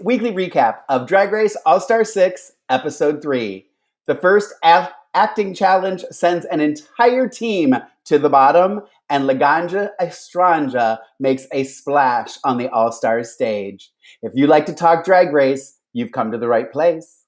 Weekly recap of Drag Race All-Star 6, Episode 3. The first acting challenge sends an entire team to the bottom, and Laganja SPLASHES makes a splash on the All-Star stage. If you like to talk Drag Race, you've come to the right place.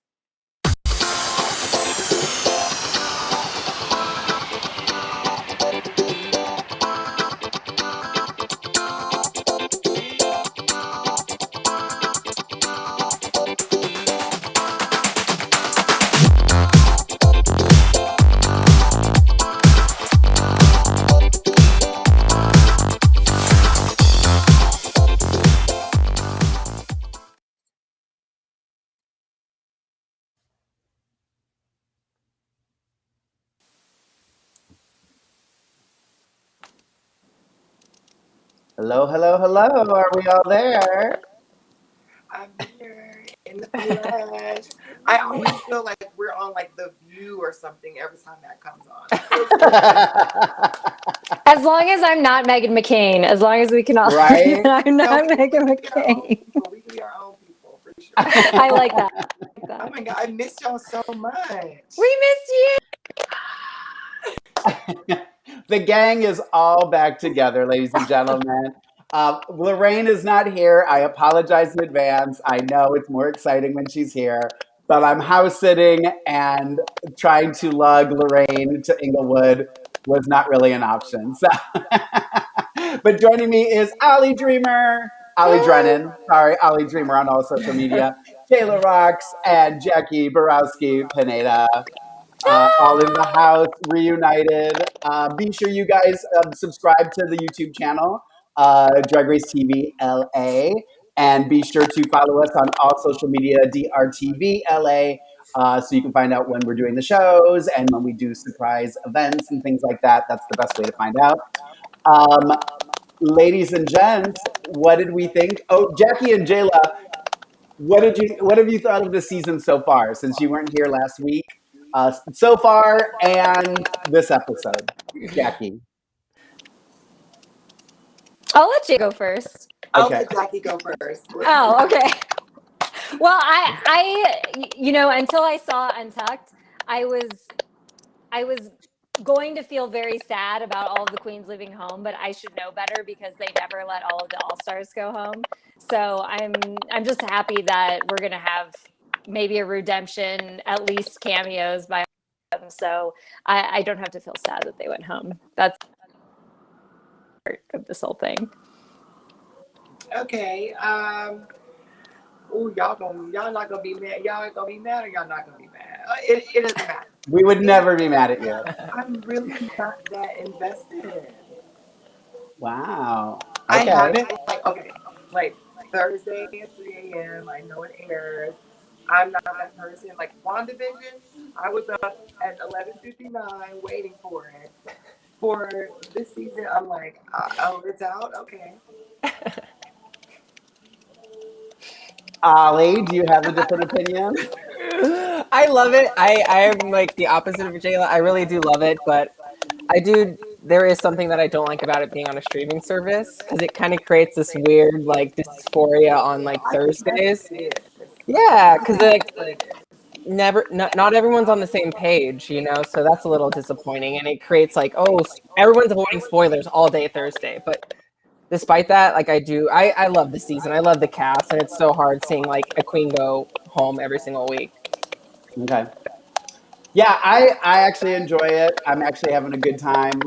Hello, hello, hello. Are we all there? I'm here in the flesh. I always feel like we're on like The View or something every time that comes on. As long as I'm not Meghan McCain, as long as we can all. Right? I'm not Meghan McCain. We can be our own people for sure. I like that. Oh my God, I missed y'all so much. We missed you. The gang is all back together, ladies and gentlemen. Lorayne is not here. I apologize in advance. I know it's more exciting when she's here, but I'm house sitting, and trying to lug Lorayne to Inglewood was not really an option. So, but joining me is Ollie Drennan on all social media, Jayla Roxx, and Jacque Borowski-Pineda. All in the house, reunited. Be sure you guys subscribe to the YouTube channel, Drag Race TV LA, and be sure to follow us on all social media, DRTVLA, so you can find out when we're doing the shows and when we do surprise events and things like that. That's the best way to find out. Ladies and gents, what did we think? Oh, Jacque and Jayla, what have you thought of the season so far, since you weren't here last week? So far, and this episode, Jacque. I'll let you go first. I'll let Jacque go first. Oh, okay. Well, I until I saw Untucked, I was going to feel very sad about all of the queens leaving home, but I should know better because they never let all of the All-Stars go home. So I'm just happy that we're gonna have maybe a redemption, at least cameos by them. So I don't have to feel sad that they went home. That's part of this whole thing. Okay. Y'all not gonna be mad. Y'all gonna be mad, or y'all not gonna be mad? It doesn't matter. We would never be mad at you. I'm really not that invested. Wow. Okay. I haven't like Thursday at 3 a.m. I know it airs. I'm not that person. Like WandaVision, I was up at 11:59 waiting for it. For this season, I'm like, oh, it's out? Okay. Ollie, do you have a different opinion? I love it. I am like the opposite of Jayla. I really do love it, but there is something that I don't like about it being on a streaming service, because it kind of creates this weird like dysphoria on like Thursdays. Yeah, because not everyone's on the same page, so that's a little disappointing, and it creates like, everyone's avoiding spoilers all day Thursday. But despite that, like I love the season. I love the cast, and it's so hard seeing like a queen go home every single week. Okay. Yeah, I actually enjoy it. I'm actually having a good time.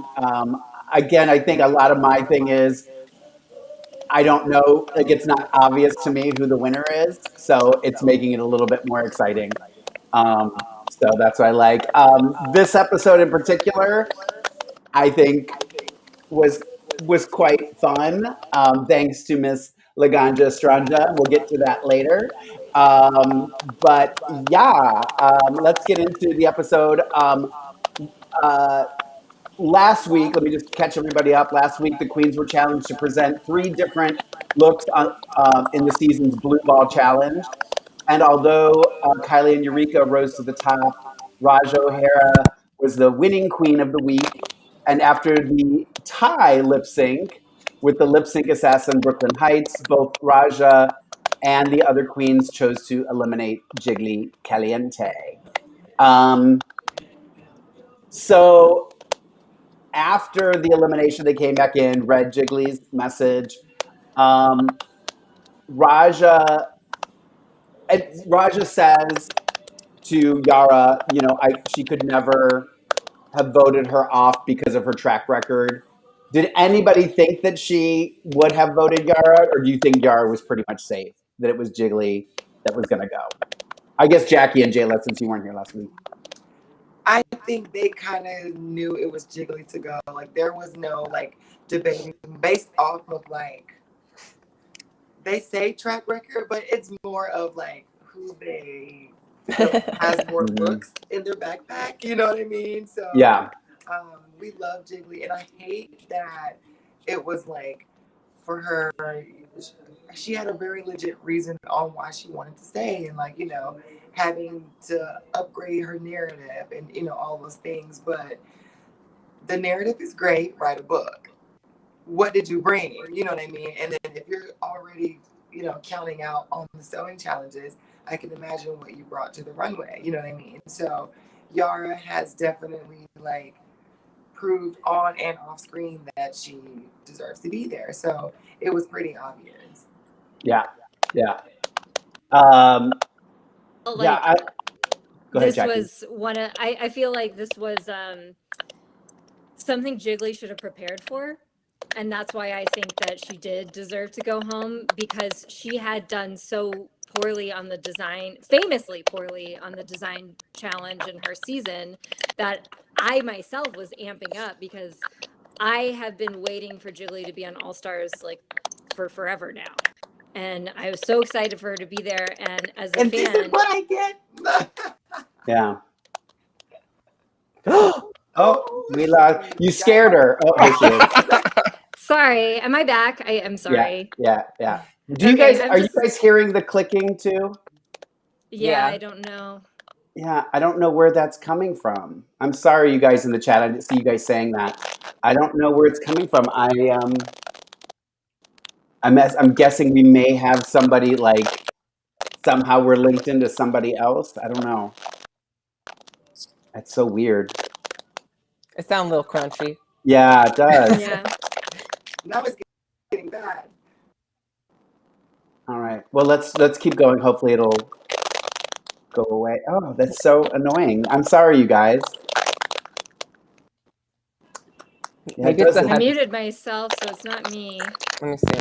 Again, I think a lot of my thing is I don't know, like it's not obvious to me who the winner is, so it's making it a little bit more exciting. So that's what I like. This episode in particular, I think was quite fun. Thanks to Miss Laganja SPLASHES. We'll get to that later. But yeah, let's get into the episode. Last week, let me just catch everybody up. Last week, the queens were challenged to present 3 different looks in the season's Blue Ball Challenge. And although Kylie and Eureka rose to the top, Raja O'Hara was the winning queen of the week. And after the tie lip sync with the lip sync assassin Brooklyn Heights, both Raja and the other queens chose to eliminate Jiggly Caliente. So after the elimination, they came back in, read Jiggly's message. Raja says to Yara, she could never have voted her off because of her track record. Did anybody think that she would have voted Yara, or do you think Yara was pretty much safe, that it was Jiggly that was going to go? I guess Jackie and Jayla, since you weren't here last week. I think they kind of knew it was Jiggly to go. Like, there was no, like, debating based off of, like, they say track record, but it's more of, like, who they has more looks in their backpack. You know what I mean? So, yeah. We love Jiggly, and I hate that it was, like, for her, she had a very legit reason on why she wanted to stay, and, like, having to upgrade her narrative and all those things. But the narrative is great. Write a book. What did you bring? You know what I mean? And then if you're already counting out on the sewing challenges, I can imagine what you brought to the runway. You know what I mean? So Yara has definitely like proved on and off screen that she deserves to be there. So it was pretty obvious. Yeah. Like, go ahead, this Jackie. was one of, I feel like this was something Jiggly should have prepared for. And that's why I think that she did deserve to go home, because she had done so poorly on the design, famously poorly on the design challenge in her season, that I myself was amping up, because I have been waiting for Jiggly to be on All Stars like for forever now. And I was so excited for her to be there. And as a fan, this is what I get. Yeah. Oh, we lost. You scared her. Oh, there she is. Sorry, am I back? I am sorry. Yeah. Do you guys are you guys hearing the clicking too? Yeah, I don't know. Yeah, I don't know where that's coming from. I'm sorry, you guys in the chat. I didn't see you guys saying that. I don't know where it's coming from. I'm guessing we may have somebody like somehow we're linked into somebody else. I don't know. That's so weird. It sounds a little crunchy. Yeah, it does. Yeah. Now it's getting bad. All right. Well, let's keep going. Hopefully it'll go away. Oh, that's so annoying. I'm sorry, you guys. Yeah, Maybe it's I muted myself, so it's not me. Let me see.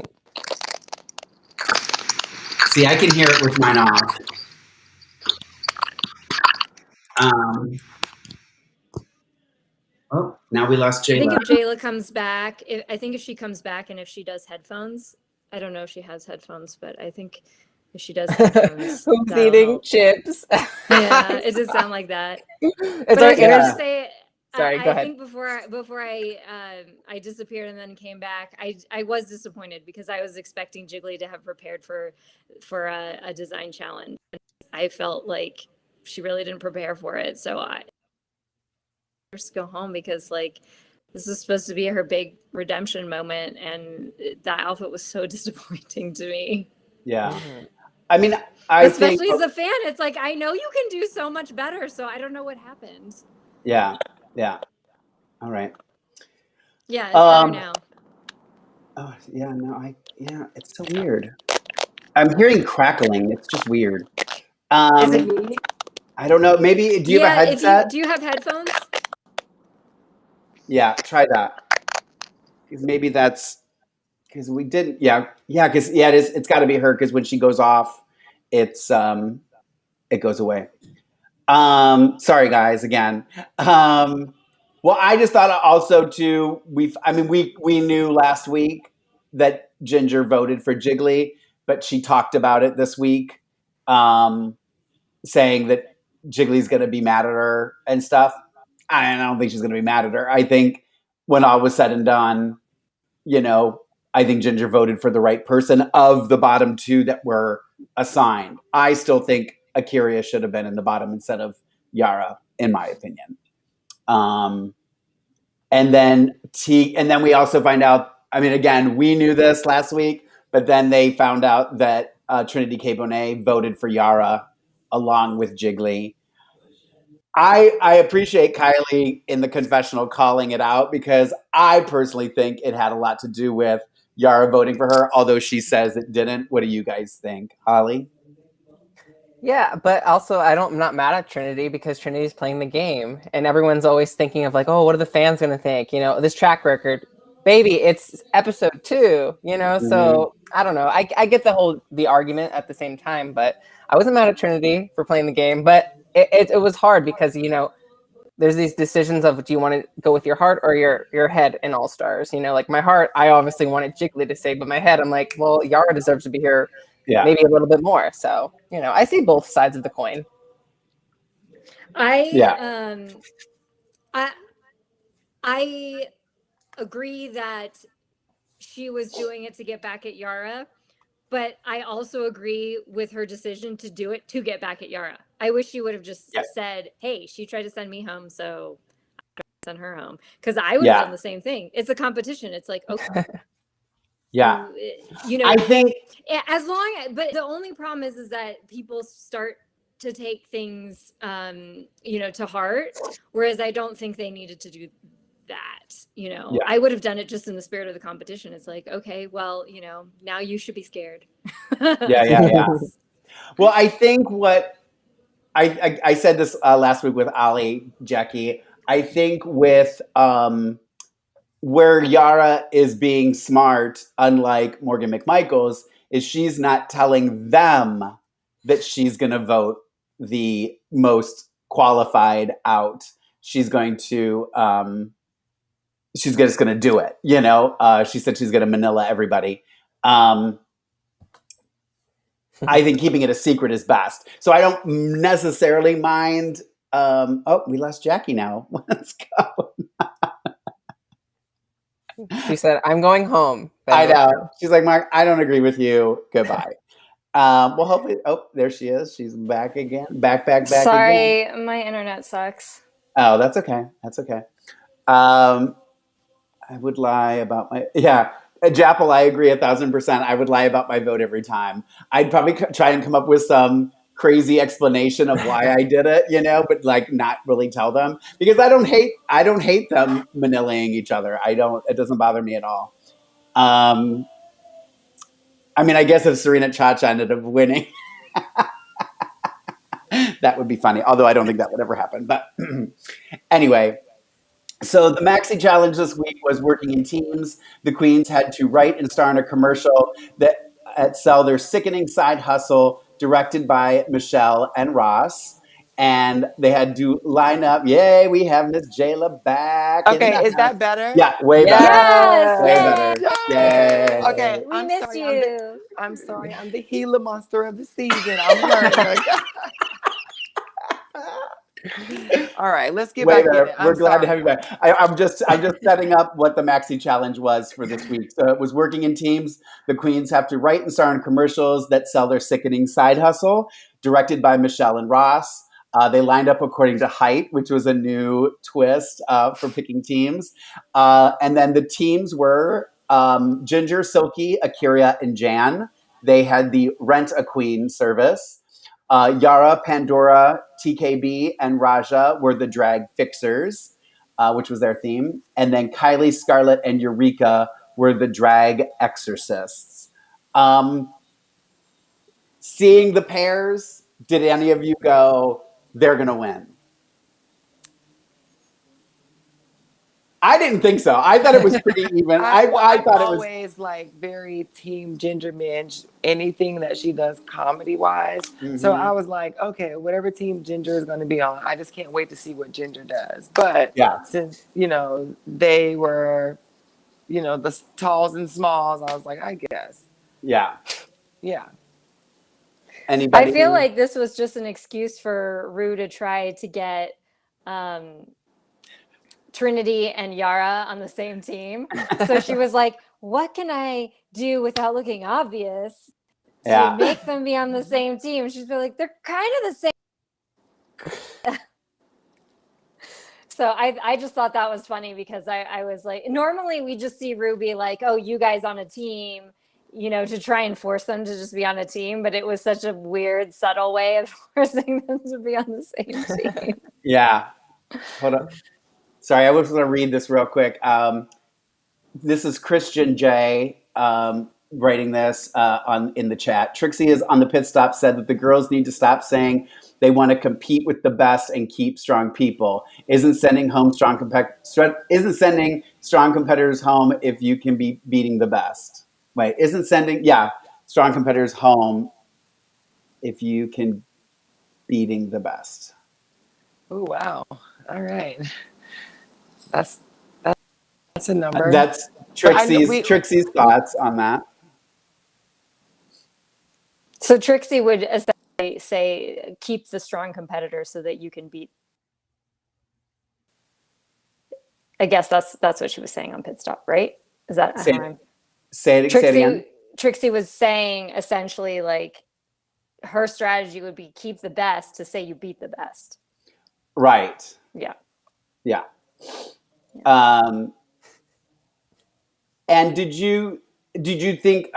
See, I can hear it with mine off. Oh, now we lost Jayla. I think if Jayla comes back, if she comes back and if she does headphones, I don't know if she has headphones, but I think if she does headphones, who's eating chips? Yeah, it does sound like that. It's but I our was gonna say, Sorry, go ahead. I think before I disappeared and then came back, I was disappointed, because I was expecting Jiggly to have prepared for a design challenge. I felt like she really didn't prepare for it, so I just go home, because like this is supposed to be her big redemption moment, and that outfit was so disappointing to me. Yeah, I mean, especially as a fan, it's like, I know you can do so much better, so I don't know what happened. Yeah. All right. Yeah, it's better now. Oh yeah, no, it's so weird. I'm hearing crackling. It's just weird. Is it me? I don't know. Maybe do you have a headset? Do you have headphones? Yeah, try that. Because maybe that's because we didn't. Yeah. Because it is. It's got to be her, because when she goes off, it goes away. Sorry guys again. Well, I just thought also too. We knew last week that Ginger voted for Jiggly, but she talked about it this week, saying that Jiggly's going to be mad at her and stuff. I don't think she's going to be mad at her. I think when all was said and done, I think Ginger voted for the right person of the bottom two that were assigned. I still think Akira should have been in the bottom instead of Yara, in my opinion. And then we also find out, again, we knew this last week, but then they found out that Trinity K. Bonet voted for Yara along with Jiggly. I appreciate Kylie in the confessional calling it out because I personally think it had a lot to do with Yara voting for her, although she says it didn't. What do you guys think, Holly? Yeah, but also I'm not mad at Trinity because Trinity's playing the game, and everyone's always thinking of like, oh, what are the fans gonna think? You know, this track record, baby, it's episode 2. You know, so I don't know. I get the argument at the same time, but I wasn't mad at Trinity for playing the game, but it was hard because there's these decisions of do you want to go with your heart or your head in All Stars? You know, like my heart, I obviously wanted Jiggly to say, but my head, I'm like, well, Yara deserves to be here. Yeah. Maybe a little bit more. So, I see both sides of the coin. I agree that she was doing it to get back at Yara, but I also agree with her decision to do it to get back at Yara. I wish she would have just said, hey, she tried to send me home, so I'm going to send her home. Because I would have done the same thing. It's a competition. It's like, okay. Yeah. I think but the only problem is that people start to take things, to heart, whereas I don't think they needed to do that. I would have done it just in the spirit of the competition. It's like, okay, well, now you should be scared. Yeah. Well, I think what I said this last week with Ollie, Jackie, I think with, where Yara is being smart, unlike Morgan McMichaels, is she's not telling them that she's going to vote the most qualified out. She's going to, she's just going to do it. She said she's going to Manila everybody. I think keeping it a secret is best. So I don't necessarily mind. We lost Jackie now. Let's go. She said, I'm going home. I know. She's like, Mark, I don't agree with you. Goodbye. Well, hopefully, there she is. She's back again. Back Sorry, again. My internet sucks. Oh, that's okay. I would lie about my, Japple, I agree 1,000%. I would lie about my vote every time. I'd probably try and come up with some crazy explanation of why I did it, but like not really tell them because I don't hate them Manilaing each other. It doesn't bother me at all. I guess if Serena Chacha ended up winning, that would be funny. Although I don't think that would ever happen. But anyway, so the Maxi Challenge this week was working in teams. The queens had to write and star in a commercial that sell their sickening side hustle, directed by Michelle and Ross. And they had to line up. Yay, we have Miss Jayla back. Okay, is that better? Yeah, way better. Yes, way better. Yay. Okay, we missed you. I'm sorry, I'm the Gila monster of the season. I'm learning. All right, let's get back in it. We're glad to have you back. I'm just setting up what the Maxi Challenge was for this week. So it was working in teams. The queens have to write and star in commercials that sell their sickening side hustle, directed by Michelle and Ross. They lined up according to height, which was a new twist for picking teams. And then the teams were Ginger, Silky, Akira, and Jan. They had the Rent a Queen service. Yara, Pandora, TKB, and Raja were the drag fixers, which was their theme. And then Kylie, Scarlett, and Eureka were the drag exorcists. Seeing the pairs, did any of you go, they're going to win? I didn't think so. I thought it was pretty even. I thought it was always like very team Ginger Minj, anything that she does comedy wise. Mm-hmm. So I was like, okay, whatever team Ginger is going to be on, I just can't wait to see what Ginger does. But since, they were, the talls and smalls, I was like, I guess. Yeah. Anybody? I feel like this was just an excuse for Ru to try to get Trinity and Yara on the same team. So she was like, what can I do without looking obvious to make them be on the same team? She's like, they're kind of the same. So I just thought that was funny because I was like, normally we just see Ruby like, oh, you guys on a team, you know, to try and force them to just be on a team, but it was such a weird, subtle way of forcing them to be on the same team. Yeah. Hold on. Sorry, I was going to read this real quick. This is Christian J writing this in the chat. Trixie is on the pit stop said that the girls need to stop saying they want to compete with the best and keep strong people. Isn't sending strong competitors home if you can be beating the best. Wait, isn't sending strong competitors home if you can beating the best. Oh wow! All right, that's a number. That's Trixie's thoughts on that. So Trixie would essentially say, keep the strong competitor so that you can beat. I guess that's what she was saying on pit stop, right? Is that say it again? Trixie was saying essentially like her strategy would be keep the best to say you beat the best. Right. Yeah. Yeah. And did you think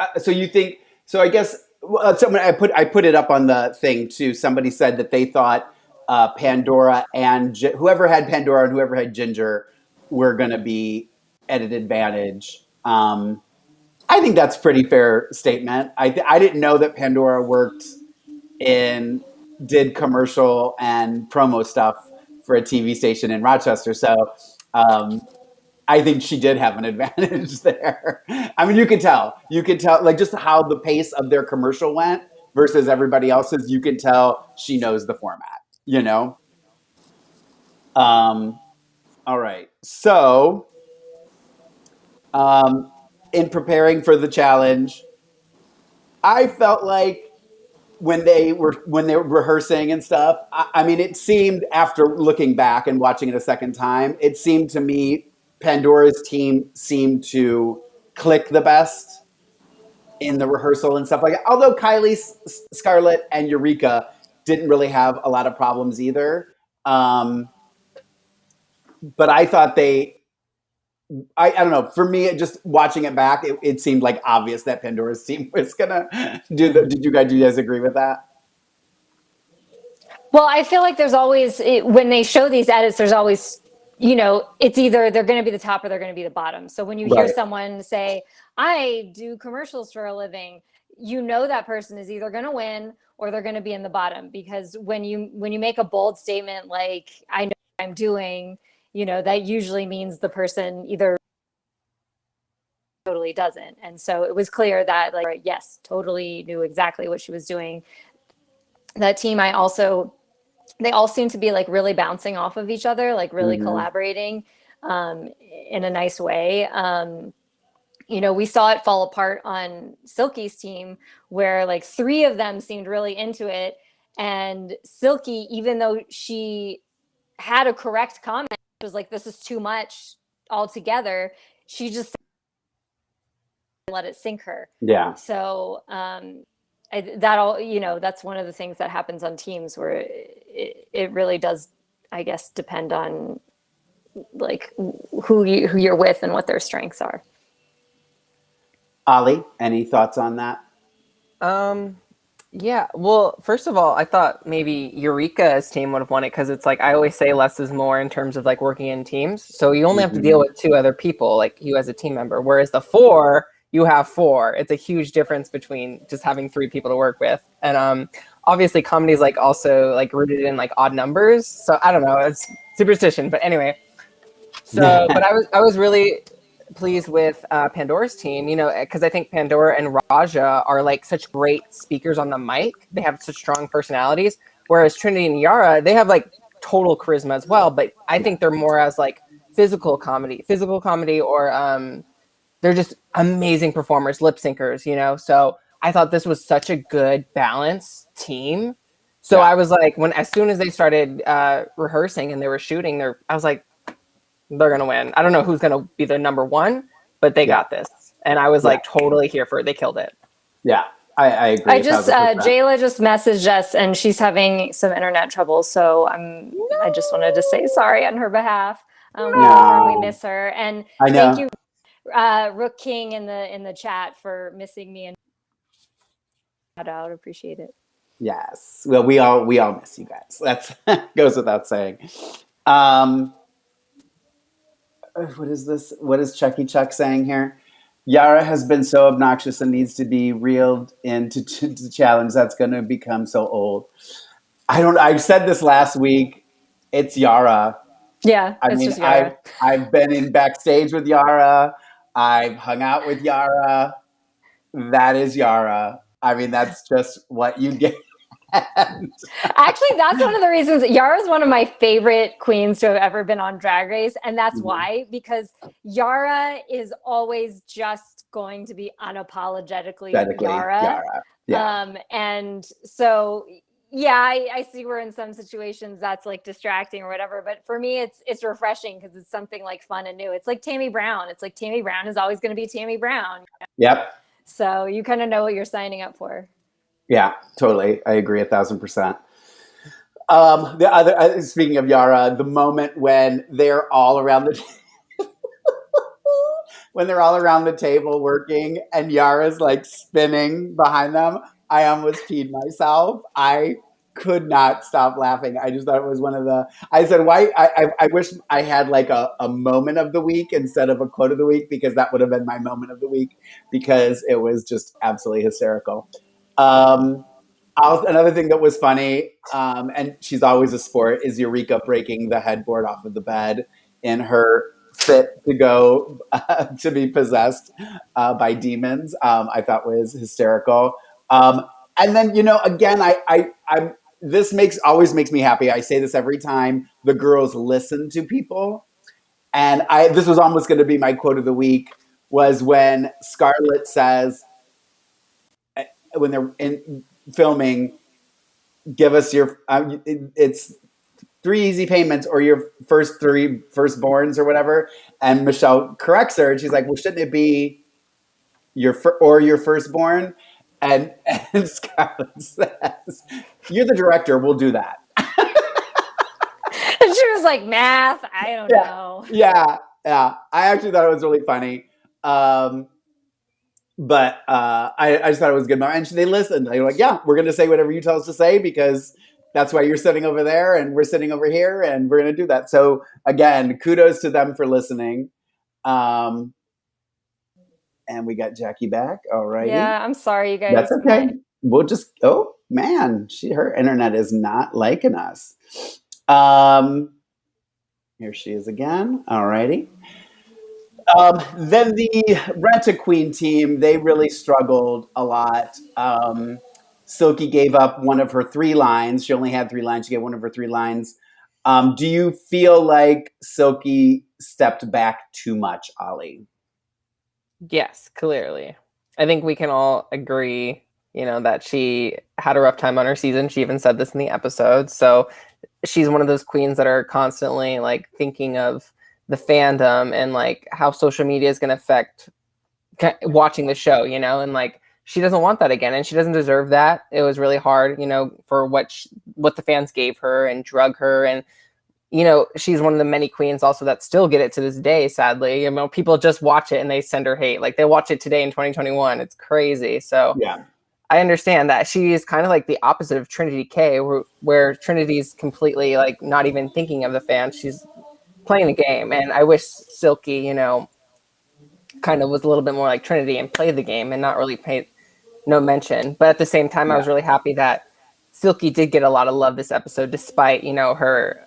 so I guess I put it up on the thing too. Somebody said that they thought Pandora and whoever had Pandora and whoever had Ginger were going to be at an advantage. I think that's a pretty fair statement. I didn't know that Pandora did commercial and promo stuff for a TV station in Rochester. So I think she did have an advantage there. I mean, you could tell like just how the pace of their commercial went versus everybody else's. You could tell she knows the format, you know? All right. So, in preparing for the challenge, I felt like when they were rehearsing and stuff, I mean, it seemed after looking back and watching it a second time, it seemed to me Pandora's team seemed to click the best in the rehearsal and stuff like that. Although Kylie, Scarlett, and Eureka didn't really have a lot of problems either. But I thought I don't know. For me, just watching it back, it seemed like obvious that Pandora's team was gonna do Did you guys agree with that? Well, I feel like there's always when they show these edits, there's always, you know, it's either they're going to be the top or they're going to be the bottom. So when you hear someone say, "I do commercials for a living," you know that person is either going to win or they're going to be in the bottom, because when you make a bold statement like "I know what I'm doing," you know, that usually means the person either totally doesn't. And so it was clear that, like, yes, totally knew exactly what she was doing. That team, they all seem to be like really bouncing off of each other, like really collaborating in a nice way. You know, we saw it fall apart on Silky's team where like 3 of them seemed really into it. And Silky, even though she had a correct comment, was like, this is too much altogether, she just let it sink her. Yeah. So that's one of the things that happens on teams where it really does, I guess, depend on like who you're with and what their strengths are. Ollie, any thoughts on that? Yeah, well, first of all, I thought maybe Eureka's team would have won it because it's like I always say less is more in terms of like working in teams. So you only have to deal with 2 other people, like you as a team member, whereas the 4, you have 4. It's a huge difference between just having 3 people to work with. And obviously comedy is like also like rooted in like odd numbers. So I don't know, it's superstition, but anyway. So, but I was really pleased with Pandora's team, you know, because I think Pandora and Raja are like such great speakers on the mic. They have such strong personalities, whereas Trinity and Yara, they have like total charisma as well, but I think they're more as like physical comedy or they're just amazing performers, lip syncers, you know. So I thought this was such a good balanced team. So I was like, as soon as they started rehearsing and they were shooting, I was like, they're gonna win. I don't know who's gonna be the number 1, but they got this. And I was like totally here for it. They killed it. Yeah, I agree. I just Jayla just messaged us and she's having some internet trouble. So I just wanted to say sorry on her behalf. We miss her, and thank you. Rook King in the chat for missing me and shout out. Appreciate it. Yes. Well, we all miss you guys. That's goes without saying. What is this? What is Chucky Chuck saying here? Yara has been so obnoxious and needs to be reeled into the challenge. That's going to become so old. I said this last week. It's Yara. Yeah, it's just Yara. I've been in backstage with Yara. I've hung out with Yara. That is Yara. I mean, that's just what you get. Actually, that's one of the reasons. Yara is one of my favorite queens to have ever been on Drag Race, and that's why, because Yara is always just going to be unapologetically Yara. Yeah. And so, yeah, I see where in some situations that's like distracting or whatever, but for me, it's refreshing because it's something like fun and new. It's like Tammy Brown. It's like Tammy Brown is always going to be Tammy Brown. Yep. So you kind of know what you're signing up for. Yeah, totally. I agree 1,000%. The other, speaking of Yara, the moment when they're all around the table working, and Yara's like spinning behind them, I almost peed myself. I could not stop laughing. I just thought it was one of the. I said, "Why?" I wish I had like a moment of the week instead of a quote of the week, because that would have been my moment of the week, because it was just absolutely hysterical. Another thing that was funny, and she's always a sport, is Eureka breaking the headboard off of the bed in her fit to go to be possessed by demons. I thought was hysterical. And then, again, this always makes me happy. I say this every time the girls listen to people, and this was almost going to be my quote of the week, was when Scarlett says, when they're in filming, give us your it's 3 easy payments or your first 3 firstborns or whatever, and Michelle corrects her and she's like, well, shouldn't it be your firstborn? And Scarlett says, you're the director, we'll do that. And she was like, math, I don't know. Yeah I actually thought it was really funny. But I just thought it was a good moment. And they listened. They were like, yeah, we're going to say whatever you tell us to say, because that's why you're sitting over there and we're sitting over here, and we're going to do that. So again, kudos to them for listening. And we got Jackie back. All right. Yeah, I'm sorry, you guys. That's okay. We'll just, oh man, her internet is not liking us. Here she is again. All righty. Then the Rent-A-Queen team, they really struggled a lot. Silky gave up one of her 3 lines. She only had 3 lines. She gave one of her 3 lines. Do you feel like Silky stepped back too much, Ollie? Yes, clearly. I think we can all agree, that she had a rough time on her season. She even said this in the episode. So she's one of those queens that are constantly like thinking of the fandom and like how social media is going to affect watching the show, and like she doesn't want that again, and she doesn't deserve that. It was really hard, for what the fans gave her and drug her, and she's one of the many queens also that still get it to this day, sadly. People just watch it and they send her hate. Like they watch it today in 2021. It's crazy. So yeah, I understand that she is kind of like the opposite of Trinity K, where Trinity's completely like not even thinking of the fans. She's playing the game, and I wish Silky, kind of was a little bit more like Trinity and played the game and not really paid no mention. But at the same time, I was really happy that Silky did get a lot of love this episode, despite her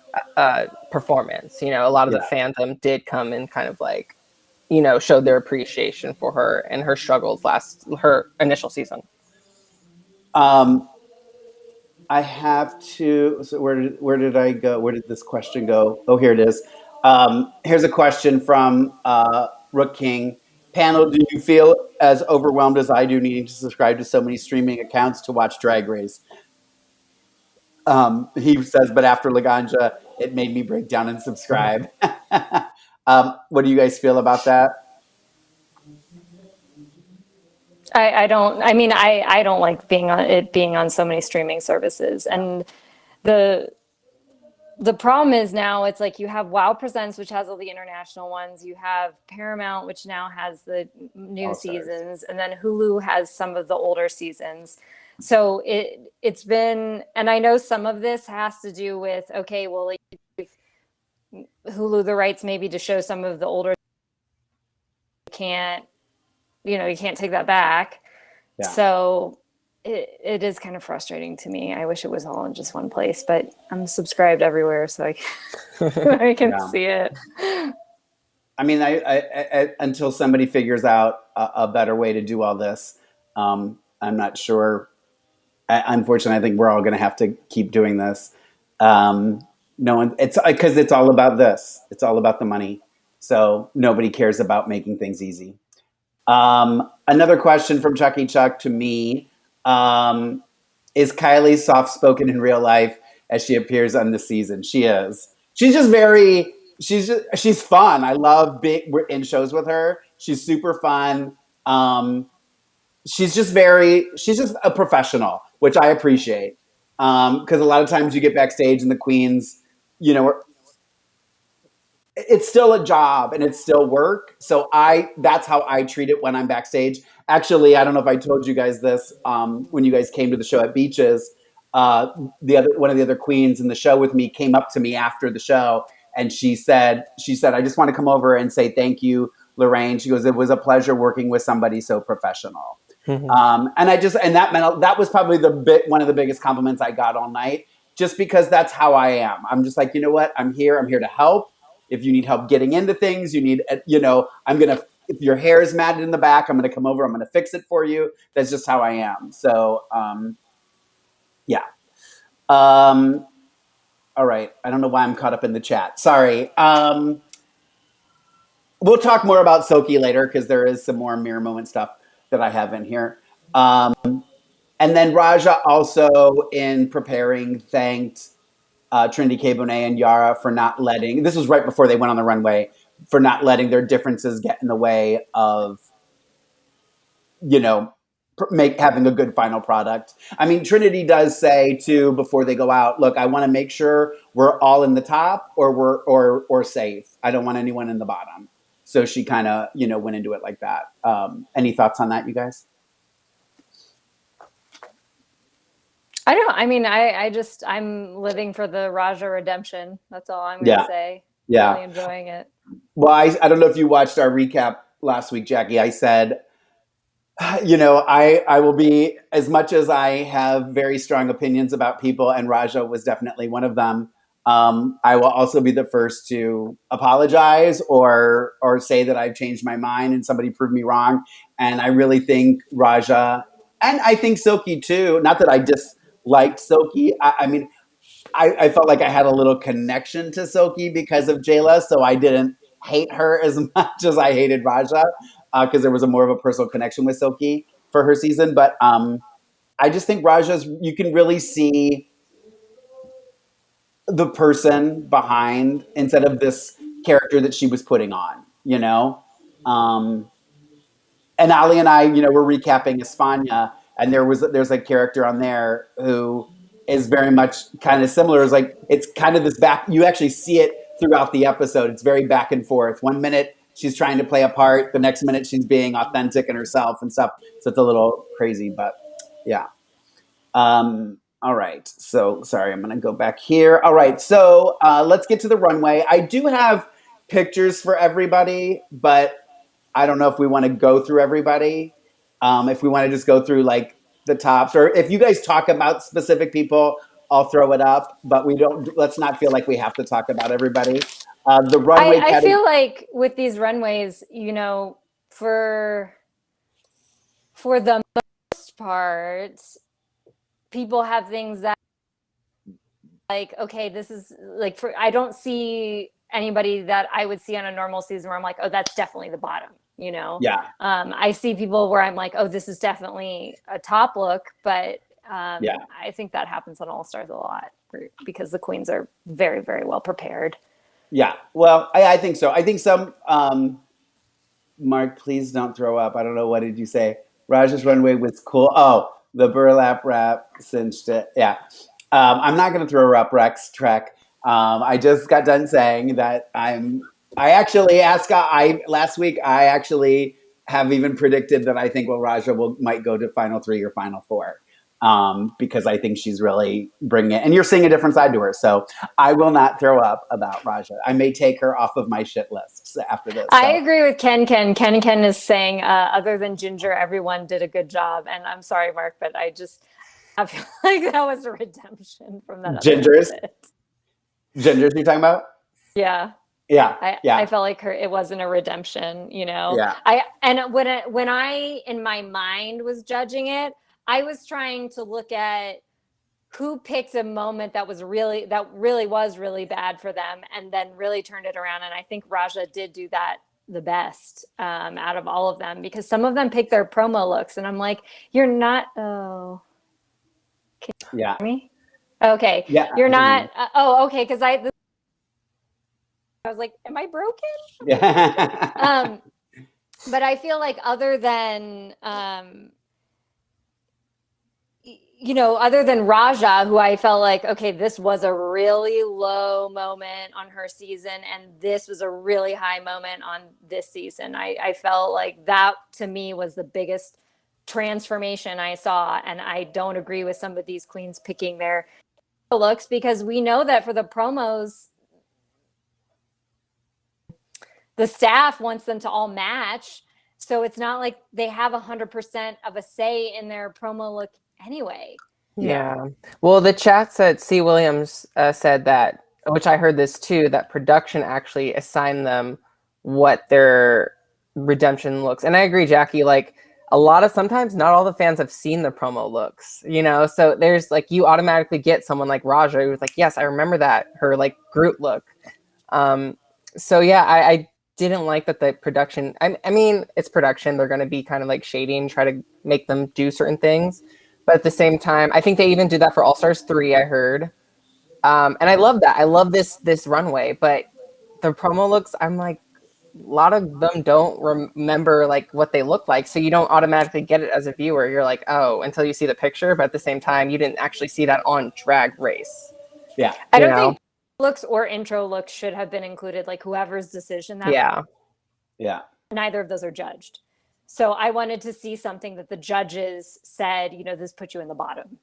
performance. A lot of the fandom did come and kind of like showed their appreciation for her and her struggles her initial season. I have to. So where did I go? Where did this question go? Oh, here it is. Here's a question from Rook King. Panel, do you feel as overwhelmed as I do needing to subscribe to so many streaming accounts to watch Drag Race? He says, but after Laganja, it made me break down and subscribe. What do you guys feel about that? I don't like being on so many streaming services, and The problem is now it's like you have Wow Presents, which has all the international ones. You have Paramount, which now has the new All Stars. seasons, and then Hulu has some of the older seasons. So it's been, and I know some of this has to do with, okay, well, like Hulu the rights maybe to show some of the older, can't, you can't take that back. Yeah. So it is kind of frustrating to me. I wish it was all in just one place, but I'm subscribed everywhere, so I can Yeah. see it. I mean, I until somebody figures out a better way to do all this, I'm not sure. Unfortunately, I think we're all going to have to keep doing this. No one, it's because it's all about this. It's all about the money. So nobody cares about making things easy. Another question from Chucky Chuck to me. Is Kylie soft-spoken in real life as she appears on the season? She is. She's fun. I love we're in shows with her. She's super fun. She's just a professional, which I appreciate. Because a lot of times you get backstage and the queens, it's still a job and it's still work. So that's how I treat it when I'm backstage. Actually, I don't know if I told you guys this when you guys came to the show at Beaches. One of the other queens in the show with me came up to me after the show and she said, I just want to come over and say thank you, Lorayne. She goes, it was a pleasure working with somebody so professional. And that was probably one of the biggest compliments I got all night, just because that's how I am. I'm just like, you know what? I'm here to help. If you need help getting into things, if your hair is matted in the back, I'm going to come over. I'm going to fix it for you. That's just how I am. So, yeah. All right. I don't know why I'm caught up in the chat. Sorry. We'll talk more about Silky later because there is some more mirror moment stuff that I have in here. And then Raja also, in preparing, thanked Trinity K. Bonet and Yara for not letting, this was right before they went on the runway, for not letting their differences get in the way of, having a good final product. I mean, Trinity does say too, before they go out, look, I want to make sure we're all in the top or safe. I don't want anyone in the bottom. So she kind of, went into it like that. Any thoughts on that, you guys? I'm living for the Raja redemption. That's all I'm going to say. Yeah. Really enjoying it. Well, I don't know if you watched our recap last week, Jackie. I said, I will be, as much as I have very strong opinions about people, and Raja was definitely one of them, I will also be the first to apologize or say that I've changed my mind and somebody proved me wrong. And I really think Raja, and I think Silky too, not that I disliked Silky. I felt like I had a little connection to Silky because of Jayla, so I didn't hate her as much as I hated Raja because there was more of a personal connection with Silky for her season. But I just think you can really see the person behind instead of this character that she was putting on, and Ali and I, we're recapping España, and there's a character on there who is very much kind of similar. It's kind of this back. You actually see it throughout the episode. It's very back and forth. One minute she's trying to play a part, the next minute she's being authentic and herself and stuff. So it's a little crazy, but yeah. All right. So sorry, I'm going to go back here. All right. So let's get to the runway. I do have pictures for everybody, but I don't know if we want to go through everybody. If we want to just go through like the tops, or if you guys talk about specific people, I'll throw it up, but let's not feel like we have to talk about everybody. The runway. I feel like with these runways, for the most part, people have things that like, okay, this is like, I don't see anybody that I would see on a normal season where I'm like, oh, that's definitely the bottom, Yeah. I see people where I'm like, oh, this is definitely a top look, but I think that happens on All Stars a lot because the queens are very, very well prepared. Yeah, well, I think so. I think some, Mark, please don't throw up. I don't know. What did you say? Raja's runway was cool. Oh, the burlap wrap cinched it. Yeah. I'm not going to throw up Rex Trek. I just got done saying that I actually asked. Last week I actually have even predicted that I think Raja might go to final 3 or final 4. Because I think she's really bringing it. And you're seeing a different side to her. So I will not throw up about Raja. I may take her off of my shit lists after this. I agree with Ken. Ken is saying, other than Ginger, everyone did a good job. And I'm sorry, Mark, but I feel like that was a redemption from that. Gingers you're talking about? Yeah. Yeah. I felt like it wasn't a redemption, you know? Yeah. When I, in my mind, was judging it, I was trying to look at who picked a moment that really was really bad for them and then really turned it around. And I think Raja did do that the best out of all of them, because some of them picked their promo looks and I'm like, you're not, can you hear me? Okay. Yeah. You're not, okay. Cause I was like, am I broken? Yeah. But I feel like other than Raja, who I felt like, okay, this was a really low moment on her season, and this was a really high moment on this season. I felt like that, to me, was the biggest transformation I saw, and I don't agree with some of these queens picking their looks, because we know that for the promos, the staff wants them to all match. So it's not like they have 100% of a say in their promo look anyway. Yeah. Well, the chat said C. Williams said that, which I heard this too, that production actually assigned them what their redemption looks. And I agree, Jackie, like sometimes not all the fans have seen the promo looks, you know? So there's like, you automatically get someone like Raja who's like, yes, I remember that, her like Groot look. So yeah, I didn't like that the production, I mean, it's production. They're going to be kind of like shady and try to make them do certain things. But at the same time, I think they even do that for All Stars 3, I heard. And I love that. I love this runway. But the promo looks, I'm like, a lot of them don't remember like what they look like. So you don't automatically get it as a viewer. You're like, oh, until you see the picture. But at the same time, you didn't actually see that on Drag Race. Yeah. I don't think looks or intro looks should have been included, like whoever's decision that yeah neither of those are judged. So I wanted to see something that the judges said, you know, this put you in the bottom.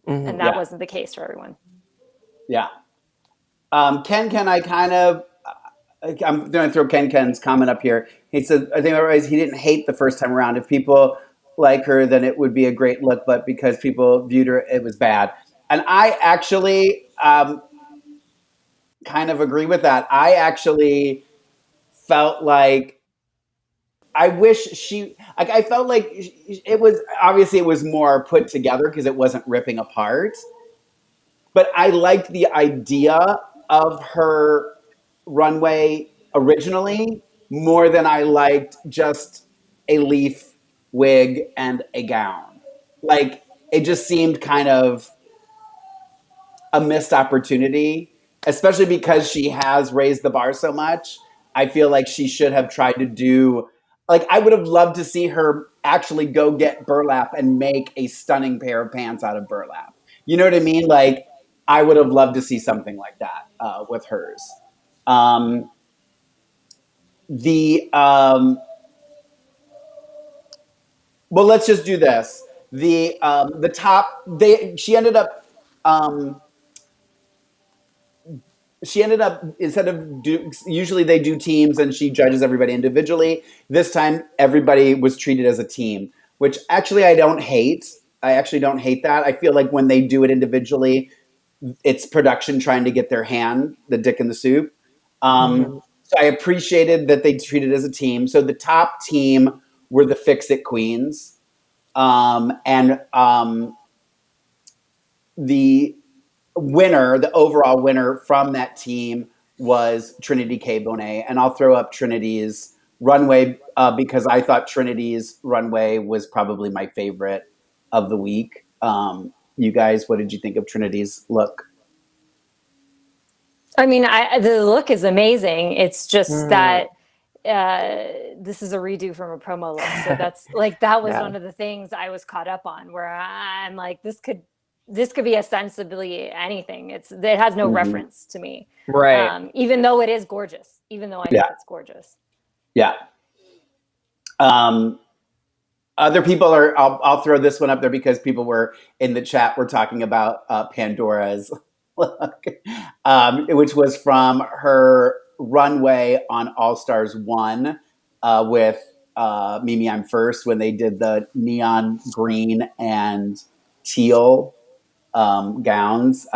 Mm-hmm. And that wasn't the case for everyone. Yeah. Ken, I kind of, I'm going to throw Ken's comment up here. He said, I think otherwise he didn't hate the first time around. If people like her, then it would be a great look, but because people viewed her, it was bad. And I actually kind of agree with that. I actually felt like, I wish I felt like it was more put together because it wasn't ripping apart. But I liked the idea of her runway originally more than I liked just a leaf wig and a gown. Like, it just seemed kind of a missed opportunity, especially because she has raised the bar so much. I feel like she should have tried to do, like, I would have loved to see her actually go get burlap and make a stunning pair of pants out of burlap. You know what I mean? Like, I would have loved to see something like that with hers. Well, let's just do this. The top, she ended up instead of usually they do teams and she judges everybody individually. This time everybody was treated as a team, which actually I don't hate. I actually don't hate that. I feel like when they do it individually, it's production trying to get their hand, the dick in the soup. So I appreciated that they treated it as a team. So the top team were the Fix-It Queens. The winner, the overall winner from that team was Trinity K. Bonet. And I'll throw up Trinity's runway because I thought Trinity's runway was probably my favorite of the week. You guys, what did you think of Trinity's look? I mean, the look is amazing. It's just that this is a redo from a promo look. So that's like, that was one of the things I was caught up on, where I'm like, this could this could be ostensibly anything. It has no reference to me. Right. Even though it is gorgeous, even though I think it's gorgeous. Yeah. Other people are, I'll throw this one up there because people were in the chat, were talking about Pandora's look, which was from her runway on All Stars 1 with Mimi I'm First, when they did the neon green and teal gowns.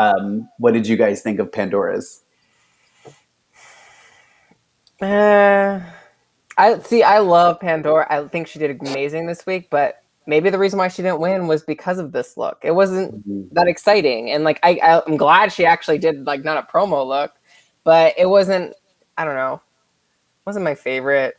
What did you guys think of Pandora's? I love Pandora. I think she did amazing this week, but maybe the reason why she didn't win was because of this look. It wasn't that exciting. And like, I'm glad she actually did like not a promo look, but it wasn't, I don't know, wasn't my favorite.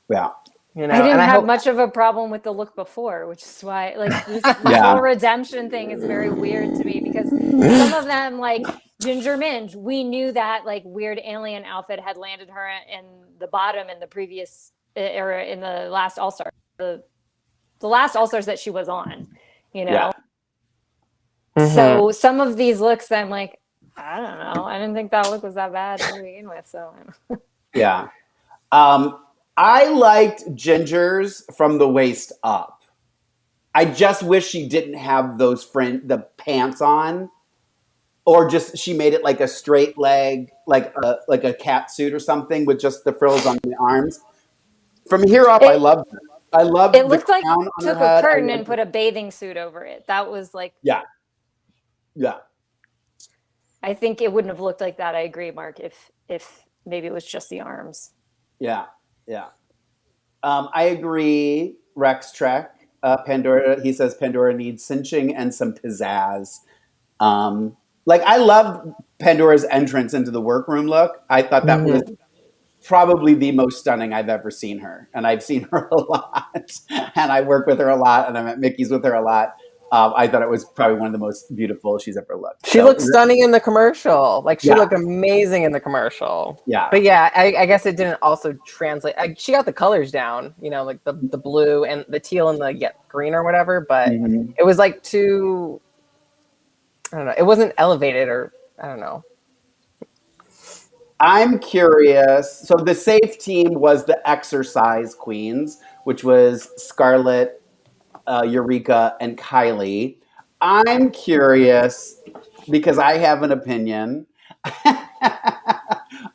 Yeah. You know, I didn't have much of a problem with the look before, which is why like this whole redemption thing is very weird to me, because some of them, like Ginger Minj, we knew that like weird alien outfit had landed her in the bottom in the previous era, in the last All-Star, the last All-Stars that she was on, you know? Yeah. So some of these looks, I'm like, I don't know. I didn't think that look was that bad to begin with. So yeah. I liked Ginger's from the waist up. I just wish she didn't have those the pants on, or just she made it like a straight leg, like a cat suit or something with just the frills on the arms. From here up, I loved it. I loved it. Looked like took a curtain and put a bathing suit over it. That was like yeah. I think it wouldn't have looked like that. I agree, Mark. If maybe it was just the arms. Yeah. I agree. Rex Trek, Pandora. He says Pandora needs cinching and some pizzazz. Like I loved Pandora's entrance into the workroom look. I thought that was probably the most stunning I've ever seen her, and I've seen her a lot, and I work with her a lot, and I'm at Mickey's with her a lot. I thought it was probably one of the most beautiful she's ever looked. She looked stunning in the commercial. Like she looked amazing in the commercial. Yeah. But yeah, I guess it didn't also translate. She got the colors down, you know, like the blue and the teal and the green or whatever. But it was like too, I don't know. It wasn't elevated, or I don't know. I'm curious. So the safe team was the exercise queens, which was Scarlett, Eureka, and Kylie. I'm curious because I have an opinion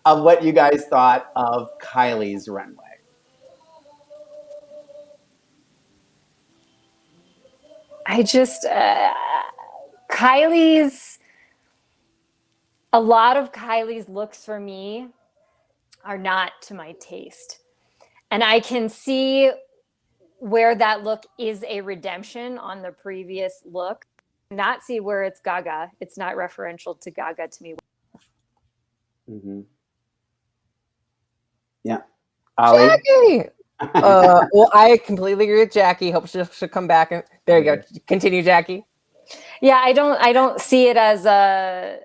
of what you guys thought of Kylie's runway. I just Kylie's, a lot of Kylie's looks for me are not to my taste, and I can see where that look is a redemption on the previous look. Not see where it's Gaga. It's not referential to Gaga to me. Yeah. Ollie? Jackie! Well, I completely agree with Jackie. Hope she'll come back. And there you go. Continue, Jackie. Yeah, I don't see it as a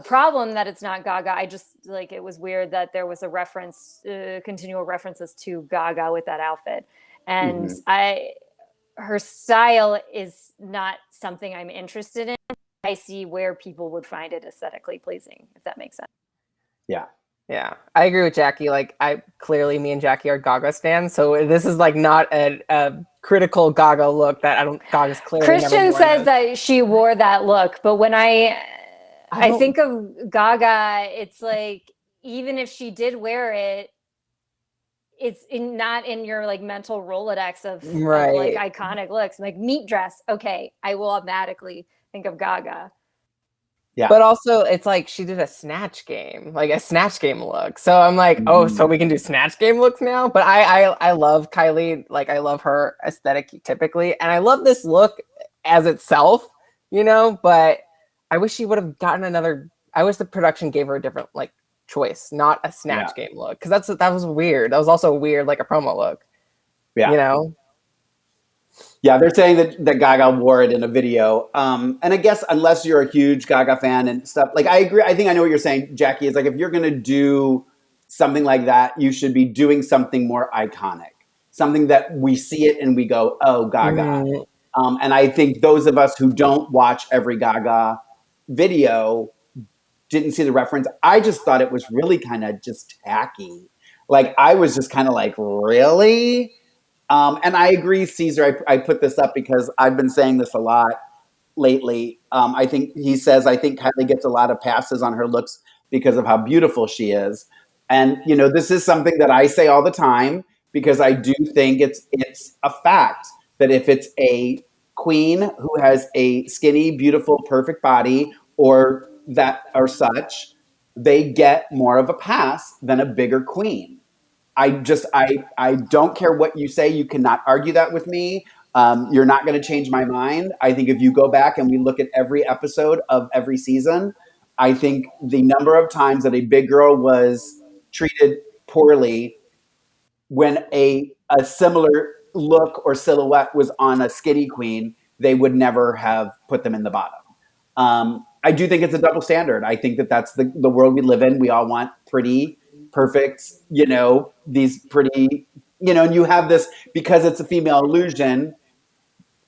problem that it's not Gaga. I just like, it was weird that there was a reference, continual references to Gaga with that outfit. And her style is not something I'm interested in. I see where people would find it aesthetically pleasing, if that makes sense. Yeah, I agree with Jackie. Like, me and Jackie are Gaga stans, so this is like not a critical Gaga look that Gaga's clearly. Christian says that she wore that look, but when I think of Gaga, it's like, even if she did wear it, it's not in your like mental Rolodex of like iconic looks. Like meat dress, okay, I will automatically think of Gaga. Yeah, but also it's like she did a Snatch Game, like a Snatch Game look. So I'm like, oh, so we can do Snatch Game looks now. But I love Kylie, like I love her aesthetic typically, and I love this look as itself, you know. But I wish she would have gotten another. I wish the production gave her a different like choice, not a Snatch Game look, because that was weird. That was also weird, like a promo look. Yeah, you know. Yeah, they're saying that Gaga wore it in a video. And I guess unless you're a huge Gaga fan and stuff, like I agree. I think I know what you're saying, Jackie. Is like, if you're going to do something like that, you should be doing something more iconic, something that we see it and we go, oh, Gaga. And I think those of us who don't watch every Gaga video didn't see the reference. I just thought it was really kind of just tacky. Like, I was just kind of like, really? And I agree, Caesar. I put this up because I've been saying this a lot lately. I think he says, I think Kylie gets a lot of passes on her looks because of how beautiful she is. And, you know, this is something that I say all the time because I do think it's a fact that if it's a queen who has a skinny, beautiful, perfect body or such, they get more of a pass than a bigger queen. I don't care what you say. You cannot argue that with me. You're not going to change my mind. I think if you go back and we look at every episode of every season, I think the number of times that a big girl was treated poorly when a similar look or silhouette was on a skinny queen, they would never have put them in the bottom. I do think it's a double standard. I think that that's the world we live in. We all want pretty, perfect, you know, these pretty, you know, and you have this, because it's a female illusion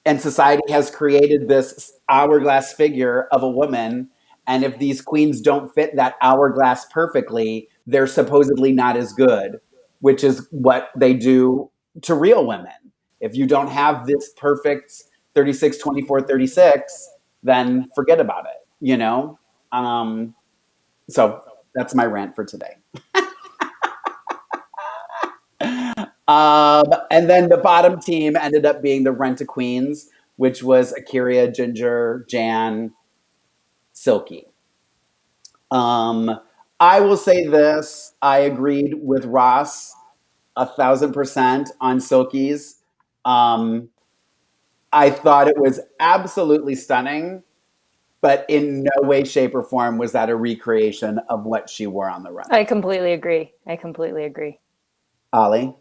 and society has created this hourglass figure of a woman. And if these queens don't fit that hourglass perfectly, they're supposedly not as good, which is what they do to real women. If you don't have this perfect 36, 24, 36, then forget about it, you know? So that's my rant for today. And then the bottom team ended up being the Rent-A-Queens, which was Akira, Ginger, Jan, Silky. I will say this. I agreed with Ross 1,000% on Silky's. I thought it was absolutely stunning, but in no way, shape, or form was that a recreation of what she wore on the run. I completely agree. Ollie?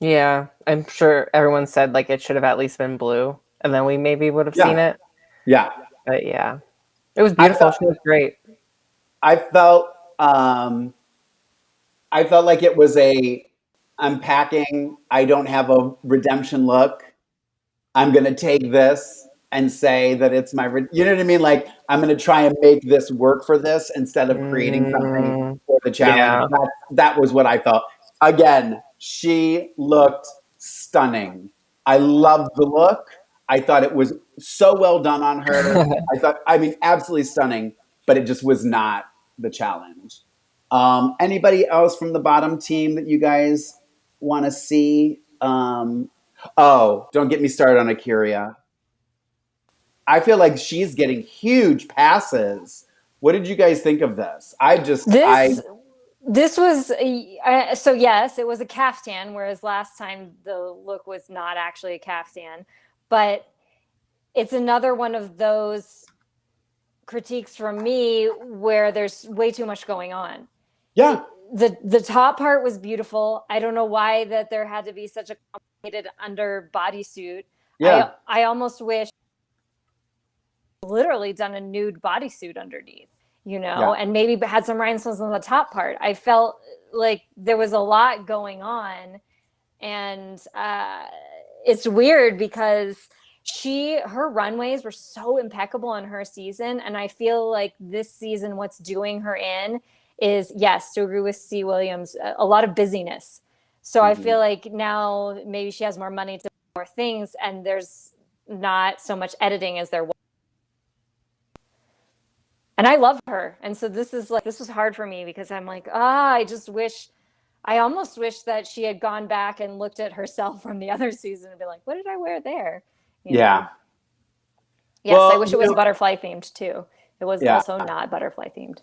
Yeah, I'm sure everyone said like it should have at least been blue, and then we maybe would have seen it. Yeah. But yeah, it was beautiful. She was great. I felt like it was I'm packing. I don't have a redemption look. I'm going to take this and say that it's my, you know what I mean? Like, I'm going to try and make this work for this instead of creating something for the challenge. Yeah. That was what I felt. Again, she looked stunning. I loved the look. I thought it was so well done on her. I mean, absolutely stunning, but it just was not the challenge. Anybody else from the bottom team that you guys want to see? Oh, don't get me started on Akira. I feel like she's getting huge passes. What did you guys think of this? This was so yes, it was a caftan, whereas last time the look was not actually a caftan. But it's another one of those critiques from me where there's way too much going on. Yeah. The top part was beautiful. I don't know why that there had to be such a complicated under bodysuit. Yeah. I almost wish literally done a nude bodysuit underneath, you know, and maybe had some rhinestones on the top part. I felt like there was a lot going on, and it's weird because her runways were so impeccable in her season, and I feel like this season what's doing her in is, yes, to agree with C. Williams, a lot of busyness. So I feel like now maybe she has more money to do more things, and there's not so much editing as there was. And I love her. And so this was hard for me because I'm like, I almost wish that she had gone back and looked at herself from the other season and be like, what did I wear there? You know? Yes, well, I wish it was butterfly themed too. It was also not butterfly themed.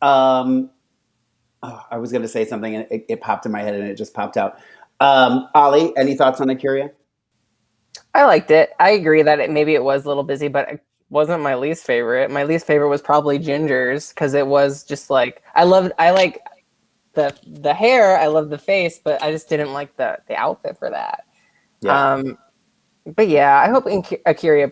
I was going to say something and it popped in my head and it just popped out. Ollie, any thoughts on Akira? I liked it. I agree that maybe it was a little busy, but it wasn't my least favorite. My least favorite was probably Ginger's because it was just like, I like the hair, I love the face, but I just didn't like the outfit for that. Yeah. But yeah, I hope Akira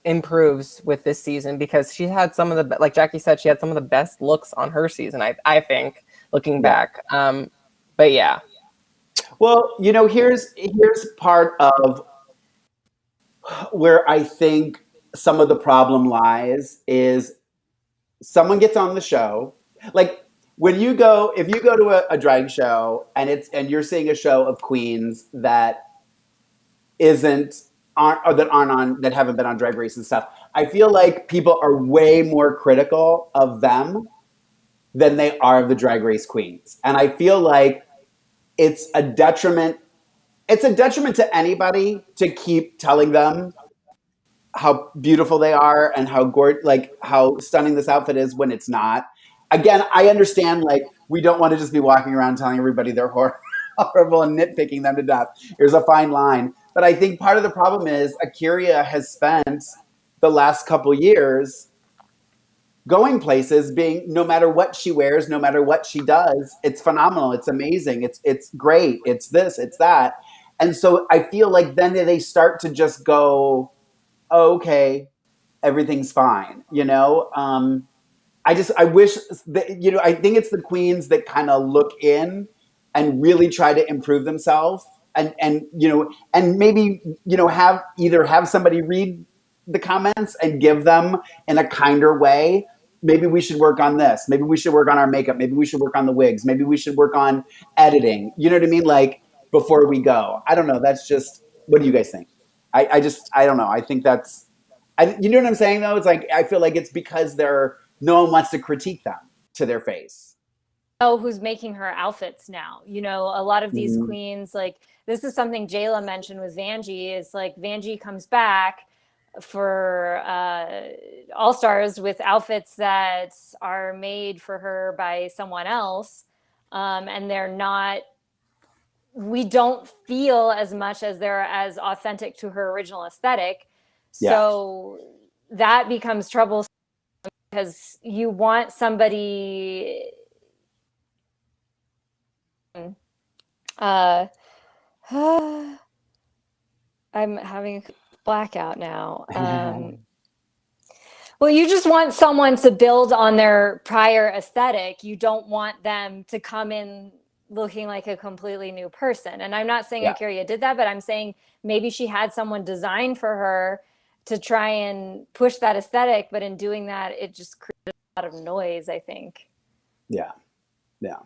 improves with this season because she had some of the, like Jackie said, she had some of the best looks on her season, I think, looking back. But yeah. Well, you know, here's part of where I think some of the problem lies is someone gets on the show, like when you go, if you go to a drag show and you're seeing a show of queens that that haven't been on Drag Race and stuff, I feel like people are way more critical of them than they are of the Drag Race queens, and I feel like it's a detriment. It's a detriment to anybody to keep telling them how beautiful they are and how stunning this outfit is when it's not. Again, I understand, like, we don't want to just be walking around telling everybody they're horrible and nitpicking them to death. There's a fine line. But I think part of the problem is Akira has spent the last couple years going places, being, no matter what she wears, no matter what she does, it's phenomenal, it's amazing, it's great, it's this, it's that. And so I feel like then they start to just go, oh, okay, everything's fine, you know? I wish that, you know, I think it's the queens that kind of look in and really try to improve themselves and you know, and maybe, you know, have somebody read the comments and give them in a kinder way. Maybe we should work on this. Maybe we should work on our makeup. Maybe we should work on the wigs. Maybe we should work on editing. You know what I mean? Like, before we go. I don't know. That's just, what do you guys think? I don't know. I think that's, you know what I'm saying though? It's like, I feel like it's because no one wants to critique them to their face. Oh, who's making her outfits now? You know, a lot of these queens, like, this is something Jayla mentioned with Vanjie, is like Vanjie comes back for All Stars with outfits that are made for her by someone else, and they're not, we don't feel as much as they're as authentic to her original aesthetic. Yeah. So that becomes troublesome because you want somebody. I'm having a blackout now. Well, you just want someone to build on their prior aesthetic. You don't want them to come in looking like a completely new person. And I'm not saying Akira did that, but I'm saying maybe she had someone designed for her to try and push that aesthetic. But in doing that, it just created a lot of noise, I think. Yeah. Yeah.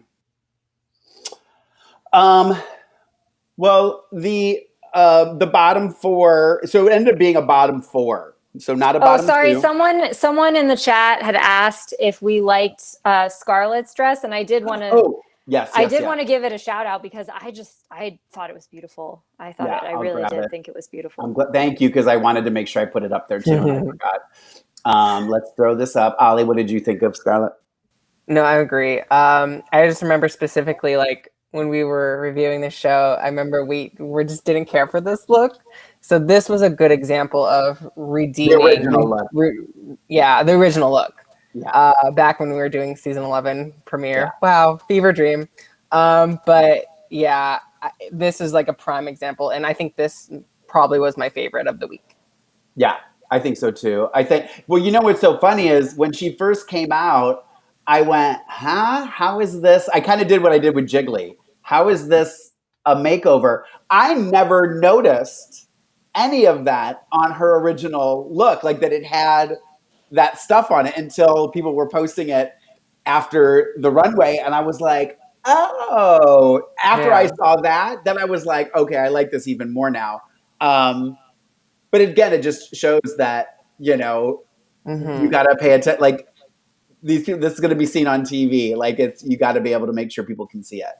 Well, the bottom four, so it ended up being a bottom four. So not a bottom two. Someone in the chat had asked if we liked Scarlett's dress, and I did want to. Oh, yes. I did want to give it a shout out because I thought it was beautiful. I thought I really did think it was beautiful. Thank you, because I wanted to make sure I put it up there too, and I forgot. Let's throw this up. Ollie, what did you think of Scarlett? No, I agree. I just remember specifically, like, when we were reviewing the show, I remember we just didn't care for this look. So this was a good example of redeeming the original look. The original look. Yeah. Back when we were doing season 11 premiere. Yeah. Wow, fever dream. But yeah, this is like a prime example, and I think this probably was my favorite of the week. Yeah, I think so too. Well, you know what's so funny is when she first came out, I went, huh? How is this? I kind of did what I did with Jiggly. How is this a makeover? I never noticed any of that on her original look, like that it had that stuff on it until people were posting it after the runway. And I was like, oh, after I saw that, then I was like, okay, I like this even more now. But again, it just shows that, you know, you got to pay attention. Like, this is going to be seen on TV. Like, you got to be able to make sure people can see it.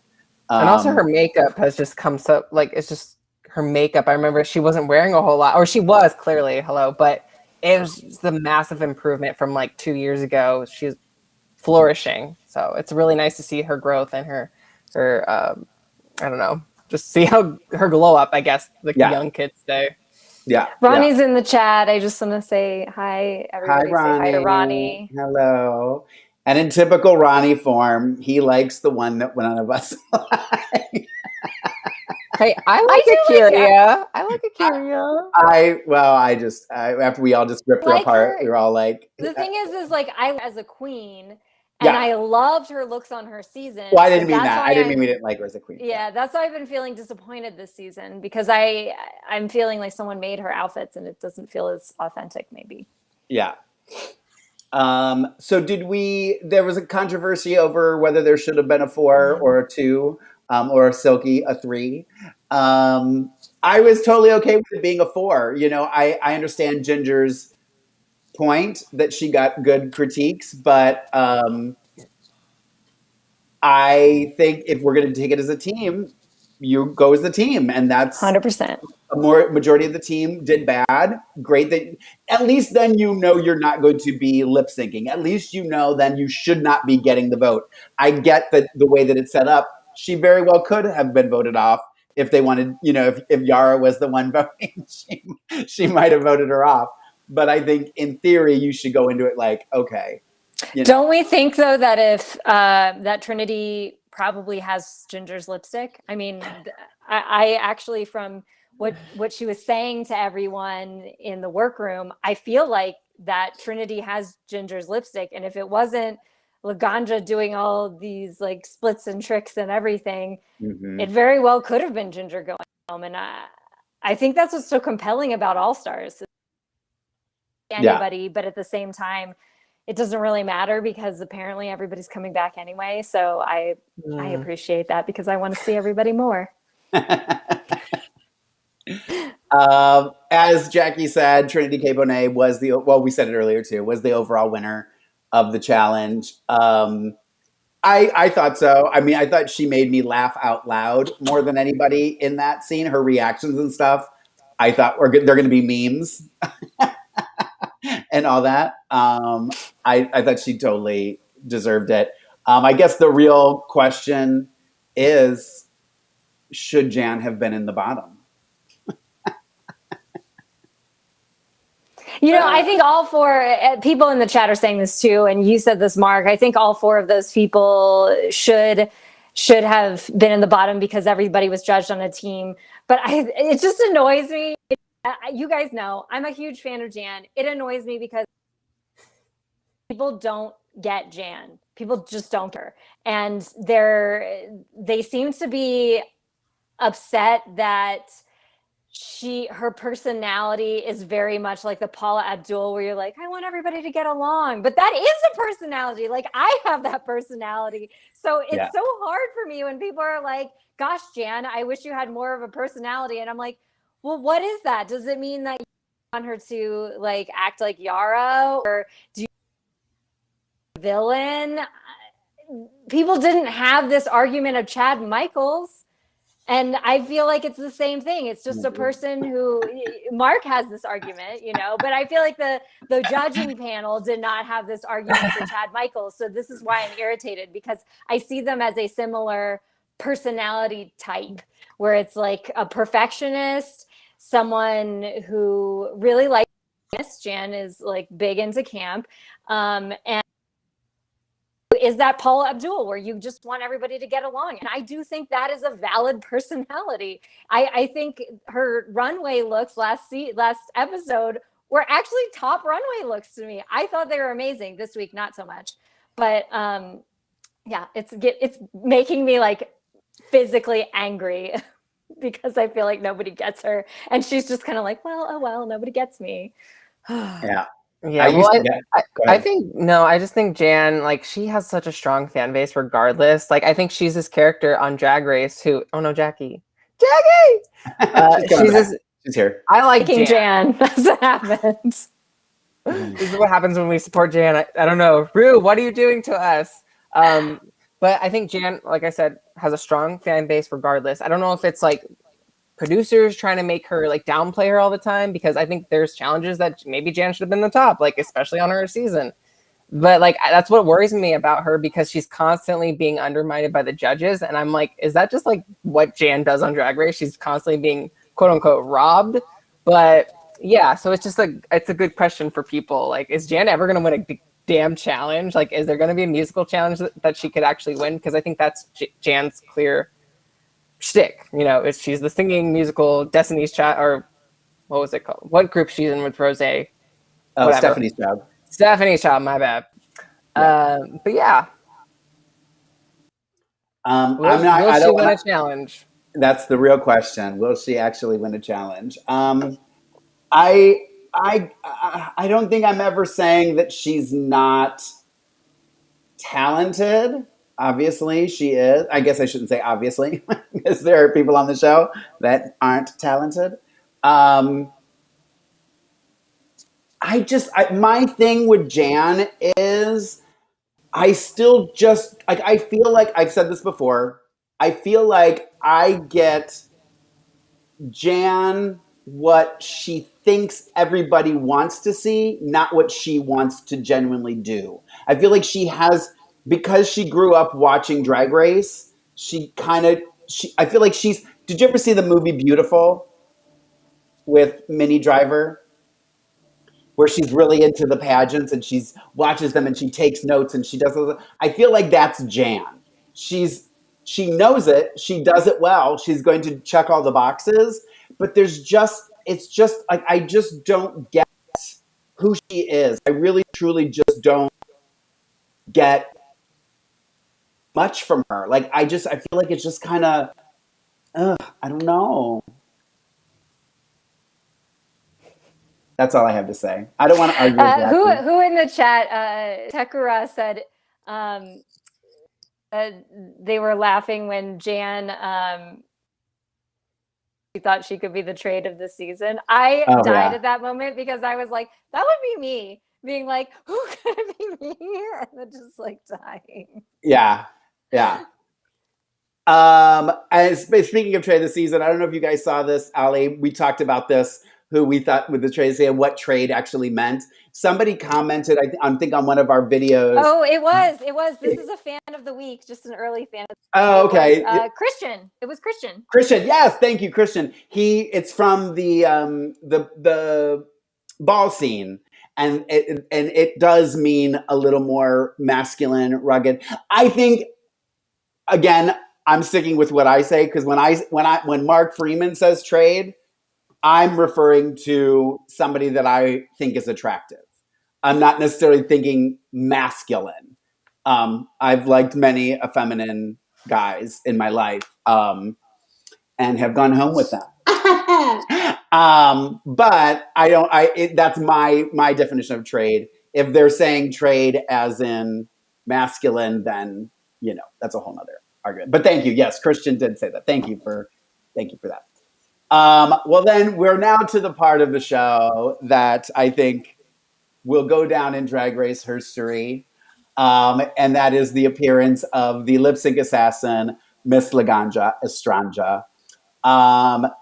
And also her makeup has just come so, like, it's just her makeup. I remember she wasn't wearing a whole lot, or she was clearly, but it was just the massive improvement from like 2 years ago. She's flourishing. So it's really nice to see her growth and her I don't know, just see how her glow up, I guess, the young kids say. Yeah. Ronnie's in the chat. I just want to say hi, everybody. Hi, Ronnie. Say hi to Ronnie. Hello. And in typical Ronnie form, he likes the one that none of us like. Hey, I like Akira. I like Akira. After we all just ripped her apart, we were all like. The thing is like, I, as a queen, And Yeah. I loved her looks on her season. Well, I didn't mean That's that. why I didn't mean we didn't like her as a queen. Yeah, that's why I've been feeling disappointed this season, because I'm feeling like someone made her outfits and it doesn't feel as authentic, maybe. Yeah. So there was a controversy over whether there should have been a 4 or a 2, or a Silky a 3. I was totally okay with it being a 4. You know, I understand Ginger's point that she got good critiques, but I think if we're going to take it as a team, you go as the team, and that's 100%. a majority of the team did bad. Great that at least then you know you're not going to be lip syncing. At least you know then you should not be getting the vote. I get that the way that it's set up, she very well could have been voted off if they wanted. You know, if Yara was the one voting, she might have voted her off. But I think in theory you should go into it like, okay. You know. Don't we think though that if that Trinity probably has Ginger's lipstick? I mean, I actually, from what she was saying to everyone in the workroom, I feel like that Trinity has Ginger's lipstick, and if it wasn't Laganja doing all these like splits and tricks and everything, it very well could have been Ginger going home. And I think that's what's so compelling about All Stars. Anybody, but at the same time, it doesn't really matter because apparently everybody's coming back anyway. So I appreciate that because I want to see everybody more. As Jackie said, Trinity K. Bonet was we said it earlier too, was the overall winner of the challenge. I thought so. I mean, I thought she made me laugh out loud more than anybody in that scene. Her reactions and stuff, I thought they're going to be memes. And all that. I thought she totally deserved it. I guess the real question is, should Jan have been in the bottom? You know, I think all 4 people in the chat are saying this too, and you said this, Mark. I think all 4 of those people should have been in the bottom because everybody was judged on a team. But it just annoys me. You guys know I'm a huge fan of Jan. It annoys me because people don't get Jan. People just don't care. And they seem to be upset that her personality is very much like the Paula Abdul, where you're like, I want everybody to get along. But that is a personality. Like, I have that personality. So it's so hard for me when people are like, gosh, Jan, I wish you had more of a personality. And I'm like, well, what is that? Does it mean that you want her to like act like Yara, or do you villain? People didn't have this argument of Chad Michaels, and I feel like it's the same thing. It's just a person who Mark has this argument, you know, but I feel like the judging panel did not have this argument for Chad Michaels. So this is why I'm irritated, because I see them as a similar personality type, where it's like a perfectionist, someone who really likes Jan is like big into camp, and is that Paula Abdul, where you just want everybody to get along. And I do think that is a valid personality. I think her runway looks last episode were actually top runway looks to me. I thought they were amazing. This week, not so much. But yeah, it's making me like physically angry because I feel like nobody gets her. And she's just kind of like, well, oh well, nobody gets me. Yeah. Yeah, I just think Jan, like, she has such a strong fan base regardless. Like, I think she's this character on Drag Race who, oh no, Jackie! She's here. I like Jan. That's what happens. This is what happens when we support Jan. I don't know. Rue, what are you doing to us? But I think Jan, like I said, has a strong fan base regardless. I don't know if it's like producers trying to make her like downplay her all the time, because I think there's challenges that maybe Jan should have been the top, like especially on her season. But like that's what worries me about her, because she's constantly being undermined by the judges, and I'm like, is that just like what Jan does on Drag Race? She's constantly being quote unquote robbed. But yeah, so it's just like, it's a good question for people. Like, is Jan ever going to win a damn challenge? Like, is there going to be a musical challenge that she could actually win? Because I think that's Jan's clear shtick, you know, she's the singing musical Destiny's Child, or what was it called? What group she's in with Rosé? Oh, Stephanie's Child. Stephanie's Child, my bad. But yeah, I'm will, not. will I she don't win want a challenge? That's the real question. Will she actually win a challenge? I, I don't think I'm ever saying that she's not talented. Obviously, she is. I guess I shouldn't say obviously, because there are people on the show that aren't talented. Um, my thing with Jan is I still just like I feel like I've said this before. I feel like I get Jan what she thinks everybody wants to see, not what she wants to genuinely do. I feel like she has, because she grew up watching Drag Race, I feel like did you ever see the movie Beautiful with Minnie Driver? Where she's really into the pageants and she's watches them and she takes notes and she does. I feel like that's Jan. She knows it. She does it well. She's going to check all the boxes, but it's just like I just don't get who she is. I really truly just don't get much from her. Like I feel like it's just kind of I don't know. That's all I have to say. I don't want to argue with Jackie. Who in the chat, Tekura said they were laughing when Jan she thought she could be the trade of the season. I died at that moment because I was like, that would be me being like, who could it be me? And then just like dying. Yeah. And speaking of trade of the season, I don't know if you guys saw this, Ollie. We talked about this. Who we thought with the trade and what trade actually meant. Somebody commented, I think, on one of our videos. Oh, it was. This is a fan of the week, just an early fan. Oh, okay. Christian. It was Christian. Christian, yes, thank you, Christian. It's from the ball scene, and it does mean a little more masculine, rugged. I think, again, I'm sticking with what I say because when Mark Freeman says trade, I'm referring to somebody that I think is attractive. I'm not necessarily thinking masculine. I've liked many feminine guys in my life and have gone home with them. But that's my definition of trade. If they're saying trade as in masculine, then that's a whole nother argument. But thank you. Yes, Christian did say that. Thank you for that. Well, then we're now to the part of the show that I think will go down in Drag Race history, and that is the appearance of the lip sync assassin, Miss Laganja Estranja.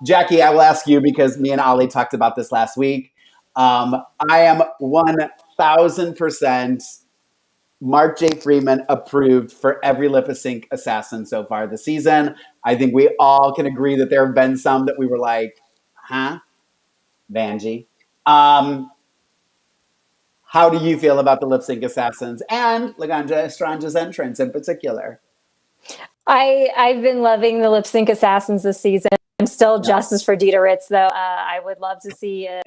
Jackie, I will ask you because me and Ollie talked about this last week. I am 1,000% Mark J. Freeman approved for every lip sync assassin so far this season. I think we all can agree that there have been some that we were like, huh? Vanjie. How do you feel about the lip sync assassins and Laganja Estranja's entrance in particular? I've been loving the lip sync assassins this season. I'm still justice for Dita Ritz, though. I would love to see a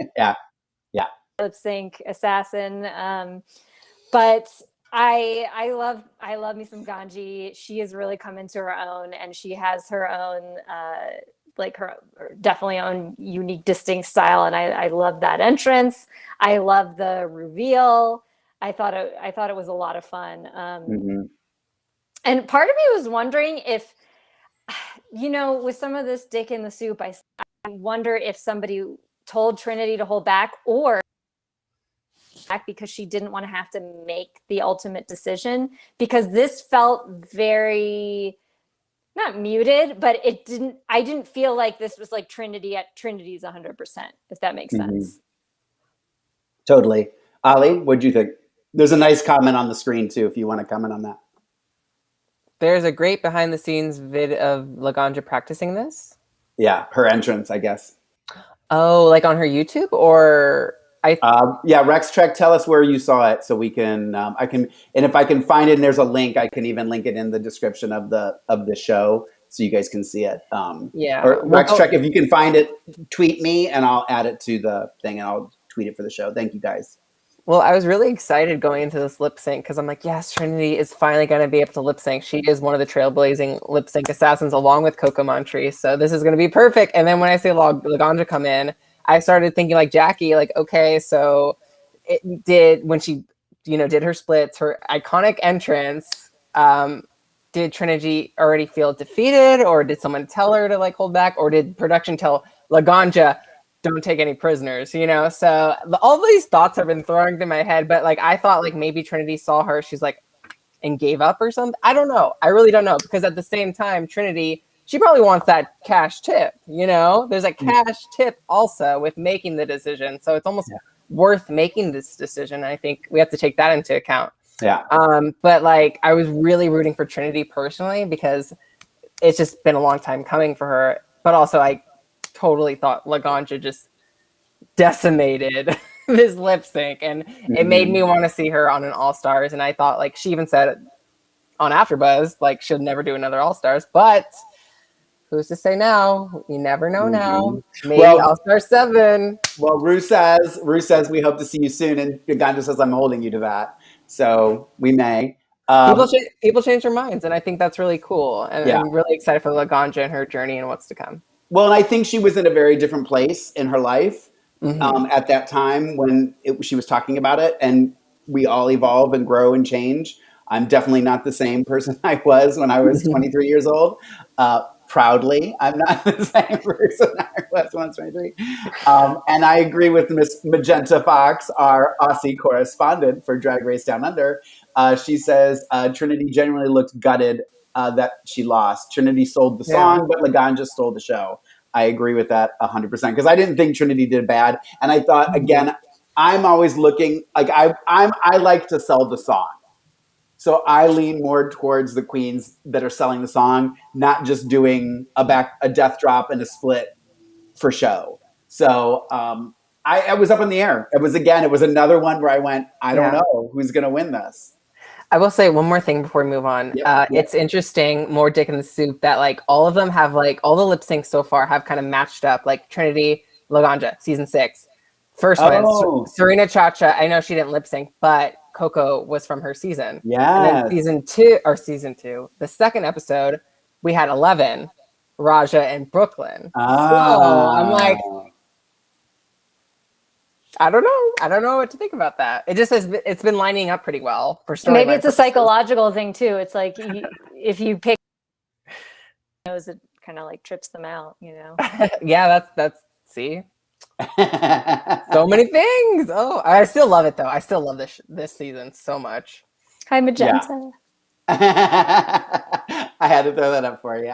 lip sync assassin. But I love me some Ganji. She has really come into her own, and she has her own her definitely own unique, distinct style. And I love that entrance. I love the reveal. I thought it was a lot of fun. And part of me was wondering if, with some of this dick in the soup, I wonder if somebody told Trinity to hold back or because she didn't want to have to make the ultimate decision, because this felt very not muted, but I didn't feel like this was like Trinity at Trinity's 100%, if that makes sense. Totally. Ollie, what'd you think? There's a nice comment on the screen too, if you want to comment on that. There's a great behind the scenes vid of Laganja practicing this. Yeah, her entrance, I guess. Oh, like on her YouTube or Rex Trek, tell us where you saw it so we can and if I can find it and there's a link, I can even link it in the description of the show so you guys can see it. Or Rex Trek, if you can find it, tweet me and I'll add it to the thing and I'll tweet it for the show. Thank you guys. Well, I was really excited going into this lip sync because I'm like, yes, Trinity is finally going to be able to lip sync. She is one of the trailblazing lip sync assassins along with Coco Montrese. So this is going to be perfect. And then when I see Laganja come in, I started thinking like Jackie, like, okay, so it did when she, did her splits, her iconic entrance. Did Trinity already feel defeated, or did someone tell her to like hold back, or did production tell Laganja, don't take any prisoners, So all these thoughts have been throwing through my head, but like I thought like maybe Trinity saw her, she's like, and gave up or something. I don't know. I really don't know, because at the same time, Trinity, she probably wants that cash tip, There's a cash tip also with making the decision. So it's almost worth making this decision. I think we have to take that into account. Yeah. But like I was really rooting for Trinity personally because it's just been a long time coming for her. But also I totally thought Laganja just decimated this lip sync, and it made me want to see her on an All Stars. And I thought, like, she even said on AfterBuzz, like, she'll never do another All Stars. But who's to say now? You never know now. Maybe All Star 7. Well, Rue says we hope to see you soon, and Laganja says I'm holding you to that. So we may. People change their minds, and I think that's really cool. And I'm really excited for Laganja and her journey and what's to come. Well, and I think she was in a very different place in her life at that time when she was talking about it. And we all evolve and grow and change. I'm definitely not the same person I was when I was 23 years old. Proudly, I'm not the same person I was when I was 23. And I agree with Miss Magenta Fox, our Aussie correspondent for Drag Race Down Under. She says Trinity genuinely looked gutted that she lost. Trinity sold the song, but Laganja stole the show. I agree with that 100% because I didn't think Trinity did bad, and I thought again, I'm always looking like I like to sell the song, so I lean more towards the queens that are selling the song, not just doing a death drop and a split for show. So I was up in the air. It was another one where I went, I don't know who's going to win this. I will say one more thing before we move on. It's interesting, more dick in the soup, that like all of them have like all the lip syncs so far have kind of matched up. Like Trinity, Laganja, season 6. First one, Serena Chacha. I know she didn't lip sync, but Coco was from her season. Yeah. And then season two, the second episode, we had 11, Raja and Brooklyn. So I'm like, I don't know what to think about that. It's been lining up pretty well for storyline. Maybe it's a psychological thing too. It's like if you pick, it kind of like trips them out, Yeah, that's see. So many things. Oh, I still love it though. I still love this season so much. Hi, Magenta. I had to throw that up for you.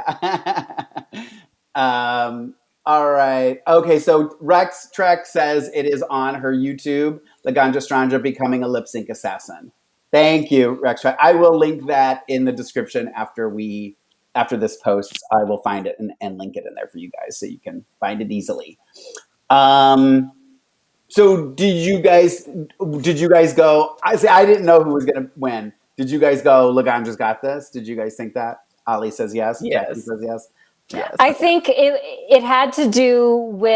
All right. Okay, so Rex Trek says it is on her YouTube, Laganja Stranja becoming a lip sync assassin. Thank you, Rex Trek. I will link that in the description after this post. I will find it and link it in there for you guys so you can find it easily. So did you guys go? I didn't know who was gonna win. Did you guys go, Laganja's got this? Did you guys think that? Ollie says yes. Yes. Jackie says yes. Yes. I think it had to do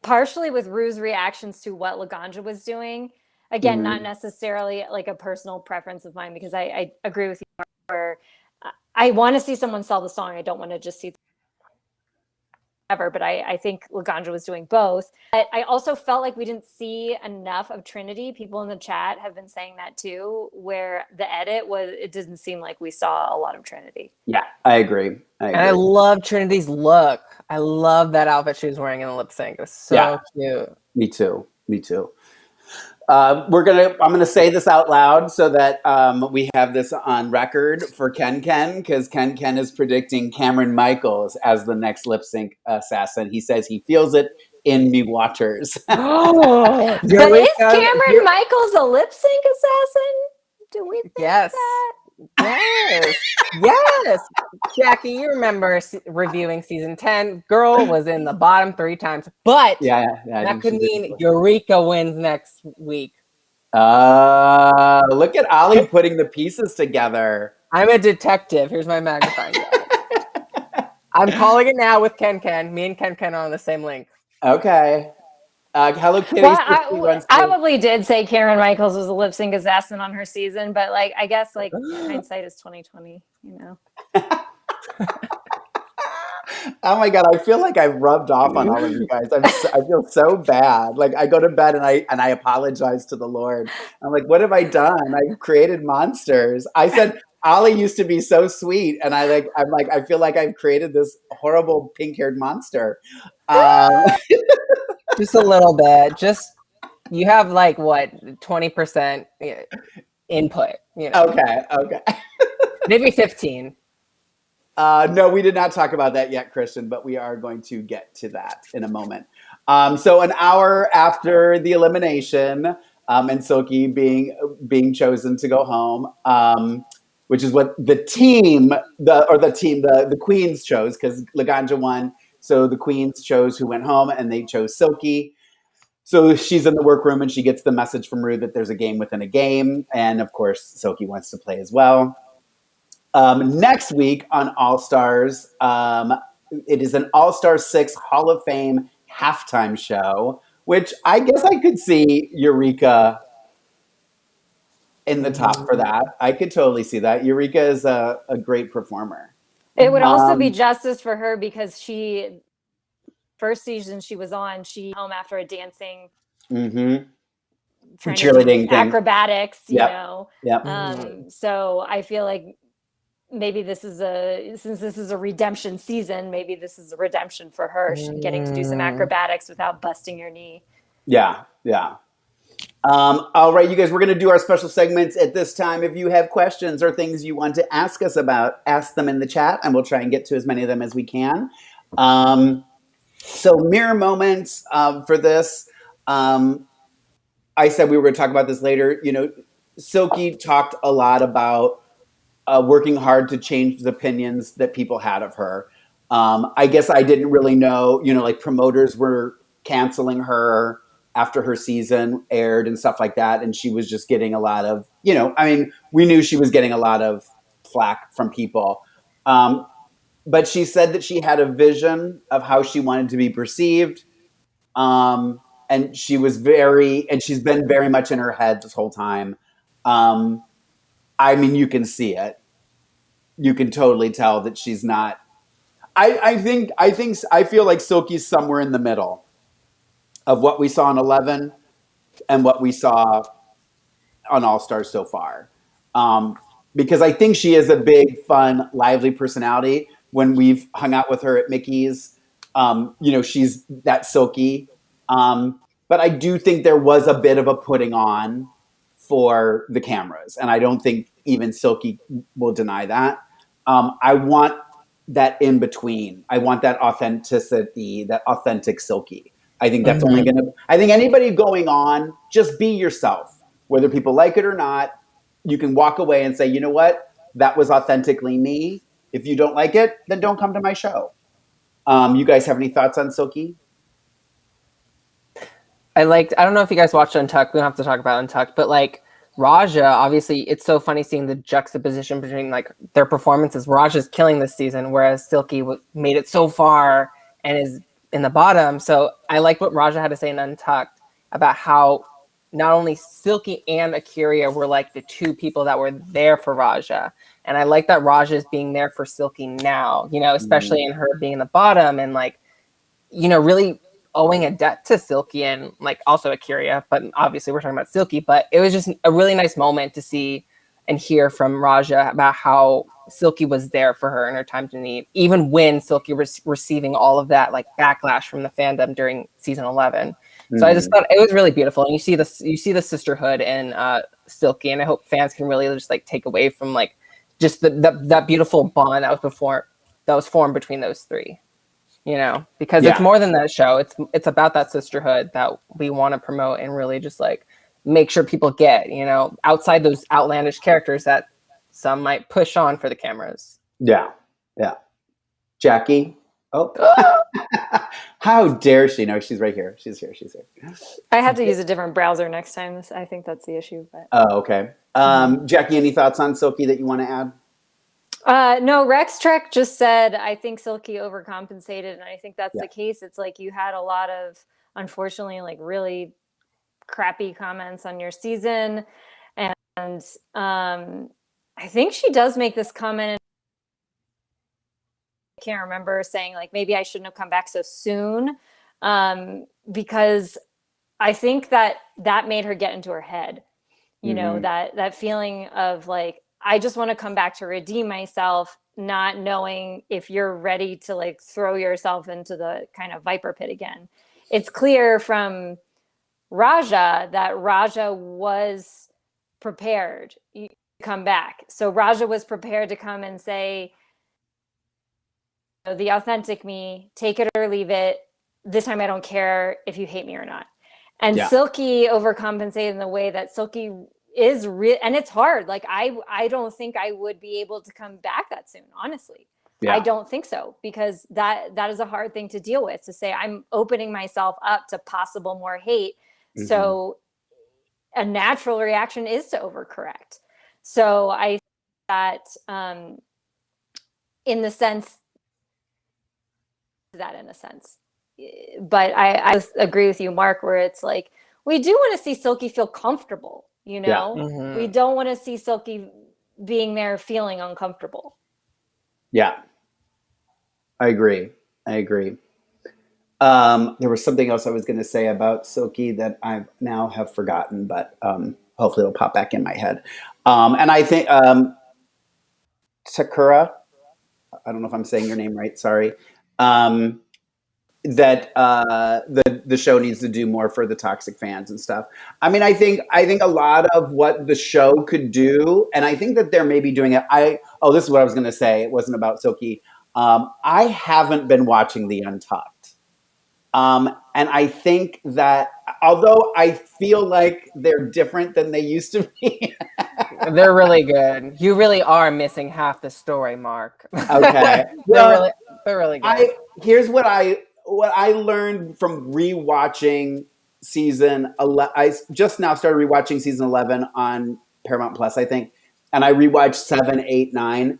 partially with Rue's reactions to what Laganja was doing. Again, not necessarily like a personal preference of mine, because I agree with you where I want to see someone sell the song. I don't want to just see ever, but I think Laganja was doing both. But I also felt like we didn't see enough of Trinity. People in the chat have been saying that too, where the edit it didn't seem like we saw a lot of Trinity. Yeah, I agree. And I love Trinity's look. I love that outfit she was wearing in the lip sync. It was so cute. Me too. I'm gonna say this out loud so that we have this on record for Ken, because Ken is predicting Cameron Michaels as the next lip sync assassin. He says he feels it in me waters. But is Cameron Michaels a lip sync assassin? Do we think that? Yes. Jackie, you remember reviewing season 10. Girl was in the bottom 3 times, but that could mean Eureka wins next week. Look at Ollie putting the pieces together. I'm a detective. Here's my magnifying glass. I'm calling it now with Ken. Me and Ken are on the same link. Okay. Hello Kitty. Well, 60 I wants to- probably did say Karen Michaels was a lip sync assassin on her season, but like I guess like hindsight is 2020, you know. Oh my God, I feel like I've rubbed off on all of you guys. I feel so bad. Like I go to bed and I apologize to the Lord. I'm like, what have I done? I've created monsters. I said Ollie used to be so sweet, and I'm like, I feel like I've created this horrible pink-haired monster. Just a little bit. Just you have like what 20% input. You know. Okay. Maybe 15. No, we did not talk about that yet, Kristen, but we are going to get to that in a moment. So an hour after the elimination, and Silky being chosen to go home, which is what the queens chose, because Laganja won. So the queens chose who went home, and they chose Silky. So she's in the workroom, and she gets the message from Ru that there's a game within a game, and of course, Silky wants to play as well. Next week on All Stars, it is an All Star 6 Hall of Fame halftime show, which I guess I could see Eureka in the top for that. I could totally see that. Eureka is a great performer. It would also be justice for her because first season she was on, she home after a dancing cheerleading acrobatics, you Yep. know. Yep. So I feel like maybe since this is a redemption season, maybe this is a redemption for her, getting to do some acrobatics without busting your knee. Yeah. All right, you guys, we're going to do our special segments at this time. If you have questions or things you want to ask us about, ask them in the chat, and we'll try and get to as many of them as we can. So mirror moments for this. I said we were going to talk about this later. You know, Silky talked a lot about working hard to change the opinions that people had of her. I guess I didn't really know, you know, like promoters were canceling her after her season aired and stuff like that. And she was just getting a lot of, you know, I mean, we knew she was getting a lot of flack from people. But she said that she had a vision of how she wanted to be perceived. And she's been very much in her head this whole time. I mean, you can see it. You can totally tell that she's not. I feel like Silky's somewhere in the middle of what we saw in 11 and what we saw on All Stars so far. Because I think she is a big, fun, lively personality. When we've hung out with her at Mickey's, you know, she's that Silky. But I do think there was a bit of a putting on for the cameras. And I don't think even Silky will deny that. I want that in between. I want that authenticity, that authentic Silky. I think that's only I think anybody going on, just be yourself. Whether people like it or not, you can walk away and say, you know what? That was authentically me. If you don't like it, then don't come to my show. You guys have any thoughts on Silky? I don't know if you guys watched Untucked. We don't have to talk about Untucked, but like Raja, obviously it's so funny seeing the juxtaposition between like their performances. Raja's killing this season, whereas Silky made it so far and is in the bottom. So I like what Raja had to say in Untucked about how not only Silky and Akira were like the two people that were there for Raja. And I like that Raja is being there for Silky now, you know, especially in her being in the bottom and like, you know, really owing a debt to Silky and like also Akira, but obviously we're talking about Silky. But it was just a really nice moment to see and hear from Raja about how Silky was there for her in her time to need, even when Silky was receiving all of that like backlash from the fandom during season 11. So I just thought it was really beautiful, and you see the sisterhood in Silky, and I hope fans can really just like take away from like just that beautiful bond that was formed between those three, you know, because it's more than that show. It's about that sisterhood that we want to promote and really just like make sure people get, you know, outside those outlandish characters that some might push on for the cameras. Yeah. Jackie. Oh, how dare she? No, she's right here. She's here. I have to use a different browser next time. I think that's the issue. But oh, okay. Jackie, any thoughts on Silky that you want to add? No, Rex Trek just said, I think Silky overcompensated, and I think that's the case. It's like you had a lot of unfortunately, like really crappy comments on your season. And I think she does make this comment. I can't remember, saying like, maybe I shouldn't have come back so soon, because I think that made her get into her head, you know, that feeling of like, I just want to come back to redeem myself, not knowing if you're ready to like throw yourself into the kind of viper pit again. It's clear from Raja that Raja was prepared to come back. So Raja was prepared to come and say, the authentic me, take it or leave it. This time I don't care if you hate me or not. And Silky overcompensated in the way that Silky is real. And it's hard. Like, I don't think I would be able to come back that soon, honestly. I don't think so, because that is a hard thing to deal with, to say I'm opening myself up to possible more hate. So a natural reaction is to overcorrect. So I think that in a sense, but I agree with you, Mark, where it's like, we do want to see Silky feel comfortable, you know? We don't want to see Silky being there feeling uncomfortable. Yeah, I agree. There was something else I was going to say about Silky that I now have forgotten, but hopefully it'll pop back in my head. And I think Sakura, I don't know if I'm saying your name right, sorry, that the show needs to do more for the toxic fans and stuff. I mean, I think a lot of what the show could do, and I think that they're maybe doing it. This is what I was going to say. It wasn't about Silky. I haven't been watching the Untucked. And I think that although I feel like they're different than they used to be. They're really good. You really are missing half the story, Mark. Okay. They're really good. Here's what I learned from rewatching season 11. I just now started rewatching season 11 on Paramount Plus, I think. And I rewatched 7, 8, 9.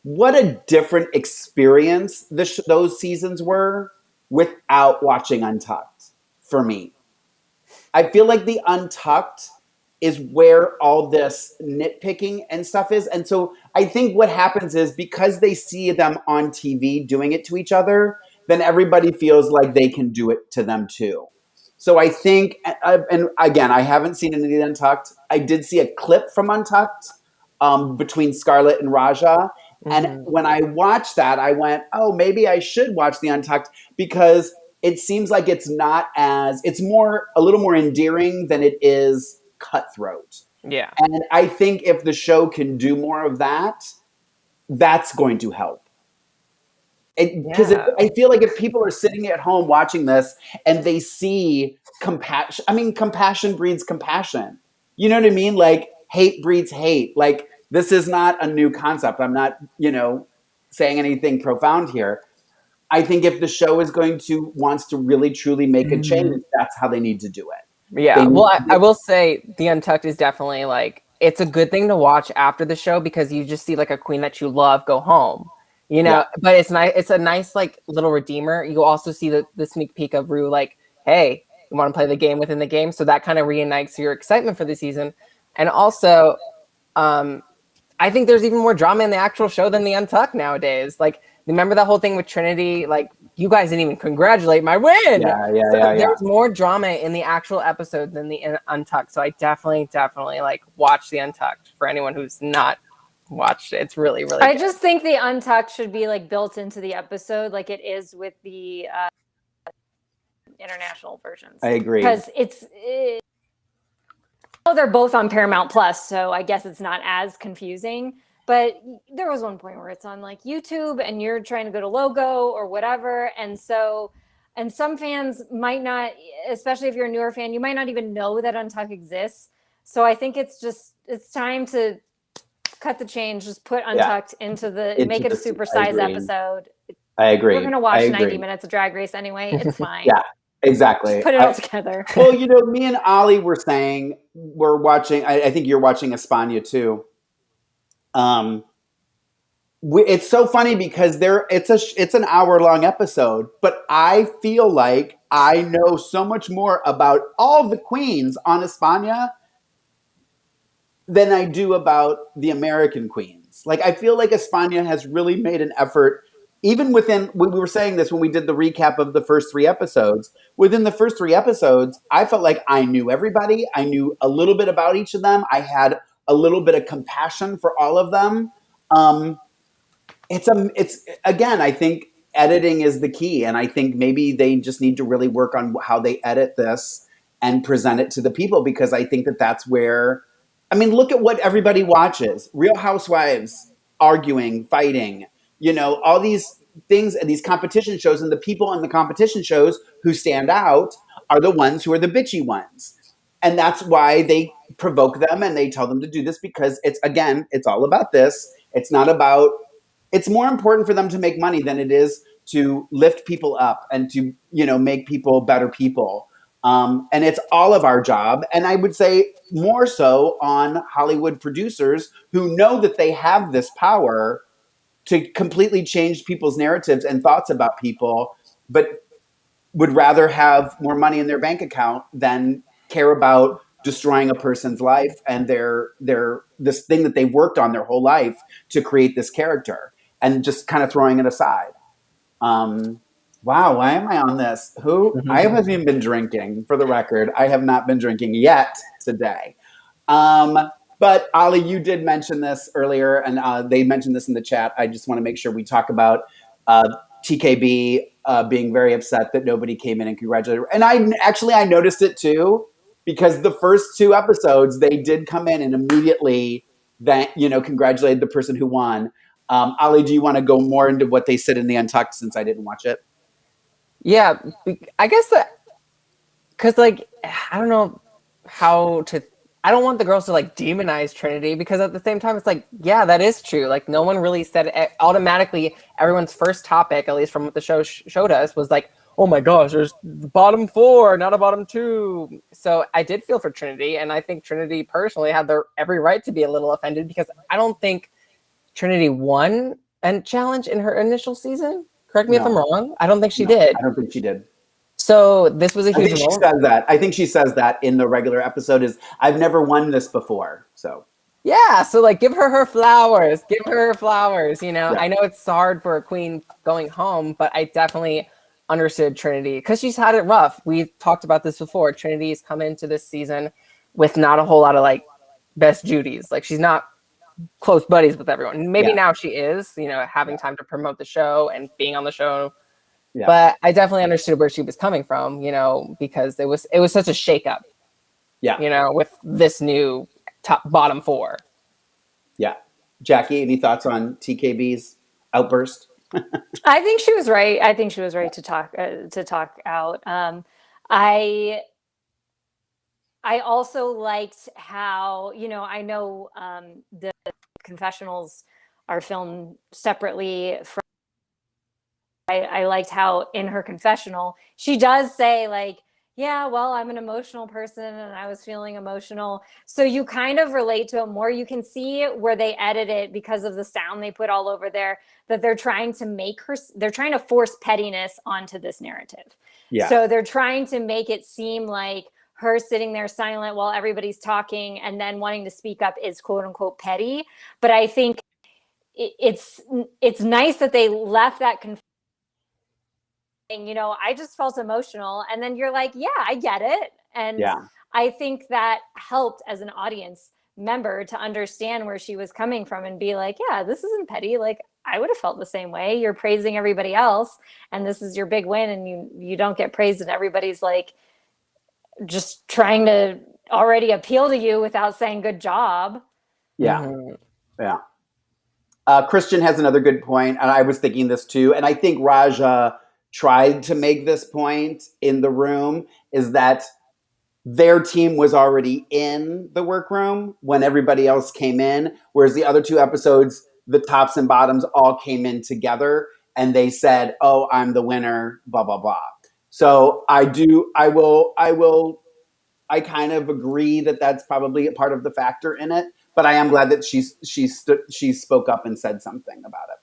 What a different experience those seasons were without watching Untucked for me. I feel like the Untucked is where all this nitpicking and stuff is. And so I think what happens is, because they see them on TV doing it to each other, then everybody feels like they can do it to them too. So I think, and again, I haven't seen any of the Untucked. I did see a clip from Untucked between Scarlett and Raja. And when I watched that, I went, oh, maybe I should watch the Untucked, because it seems like it's a little more endearing than it is cutthroat. Yeah. And I think if the show can do more of that, that's going to help. Because I feel like if people are sitting at home watching this and they see compassion, compassion breeds compassion. You know what I mean? Like, hate breeds hate. Like, this is not a new concept. I'm not, saying anything profound here. I think if the show wants to really truly make a change, that's how they need to do it. Yeah. Well, I will say the Untucked is definitely like, it's a good thing to watch after the show, because you just see like a queen that you love go home, but it's nice. It's a nice, like, little redeemer. You also see the sneak peek of Rue, like, hey, you want to play the game within the game. So that kind of reignites your excitement for the season. And also, I think there's even more drama in the actual show than the Untucked nowadays. Like, remember that whole thing with Trinity? Like, you guys didn't even congratulate my win. There's more drama in the actual episode than the Untucked. So I definitely like watch the Untucked for anyone who's not watched it. It's really, really I good. just think the Untucked should be like built into the episode, like it is with the international versions. I agree. Because they're both on Paramount Plus, so I guess it's not as confusing. But there was one point where it's on like YouTube and you're trying to go to Logo or whatever. And some fans might not, especially if you're a newer fan, you might not even know that Untucked exists. So I think it's time to cut the change, just put Untucked make it a supersized episode. I agree. We're going to watch 90 minutes of Drag Race anyway. It's fine. Yeah, exactly. Just put it all together. Well, me and Ollie were saying we're watching, I think you're watching España too. it's so funny because it's an hour-long episode, but I feel like I know so much more about all the queens on España than I do about the American queens. Like, I feel like España has really made an effort, even within, we were saying this when we did the recap of the first 3 episodes. Within the first 3 episodes, I felt like I knew everybody. I knew a little bit about each of them. I had a little bit of compassion for all of them. It's again, I think editing is the key. And I think maybe they just need to really work on how they edit this and present it to the people, because I think that that's where, I mean, look at what everybody watches. Real Housewives arguing, fighting, all these things and these competition shows, and the people on the competition shows who stand out are the ones who are the bitchy ones. And that's why they provoke them and they tell them to do this, because it's all about this. It's more important for them to make money than it is to lift people up and to, make people better people. And it's all of our job. And I would say more so on Hollywood producers who know that they have this power to completely change people's narratives and thoughts about people, but would rather have more money in their bank account than care about destroying a person's life and their this thing that they've worked on their whole life to create this character, and just kind of throwing it aside. Wow, why am I on this? I haven't even been drinking, for the record. I have not been drinking yet today. But Ollie, you did mention this earlier, and they mentioned this in the chat. I just want to make sure we talk about TKB being very upset that nobody came in and congratulated her. And I noticed it too, because the first 2 episodes, they did come in and immediately congratulated the person who won. Ollie, do you want to go more into what they said in the Untucked, since I didn't watch it? Yeah, I guess that, because I don't know how to. I don't want the girls to demonize Trinity, because at the same time, it's yeah, that is true. No one really said it. Automatically, everyone's first topic, at least from what the show showed us, was oh my gosh, there's bottom 4, not a bottom 2. So I did feel for Trinity, and I think Trinity personally had every right to be a little offended, because I don't think Trinity won a challenge in her initial season. Correct me if I'm wrong. I don't think she did. I don't think she did. So this was a huge moment. I think she says that in the regular episode, is I've never won this before. So yeah, so give her flowers. Give her flowers. Yeah. I know it's hard for a queen going home, but I definitely understood Trinity, because she's had it rough. We've talked about this before. Trinity's come into this season with not a whole lot of best Judies. She's not close buddies with everyone. Maybe now she is, having time to promote the show and being on the show. Yeah. But I definitely understood where she was coming from, because it was such a shakeup. Yeah. With this new bottom 4. Yeah. Jackie, any thoughts on TKB's outburst? I think she was right. I think she was right to talk out. I also liked how, I know the confessionals are filmed separately from. I liked how in her confessional she does say yeah, well, I'm an emotional person and I was feeling emotional. So you kind of relate to it more. You can see where they edit it, because of the sound they put all over there, that they're trying to force pettiness onto this narrative. Yeah. So they're trying to make it seem like her sitting there silent while everybody's talking and then wanting to speak up is quote unquote petty. But I think it's nice that they left that I just felt emotional. And then you're yeah, I get it. And I think that helped as an audience member to understand where she was coming from and be yeah, this isn't petty. I would have felt the same way. You're praising everybody else and this is your big win, and you don't get praised, and everybody's just trying to already appeal to you without saying good job. Yeah. Mm-hmm. Yeah. Christian has another good point, and I was thinking this too. And I think Raja tried to make this point in the room, is that their team was already in the workroom when everybody else came in, whereas the other 2 episodes, the tops and bottoms all came in together and they said, oh, I'm the winner, blah, blah, blah. So I kind of agree that that's probably a part of the factor in it. but I am glad that she spoke up and said something about it.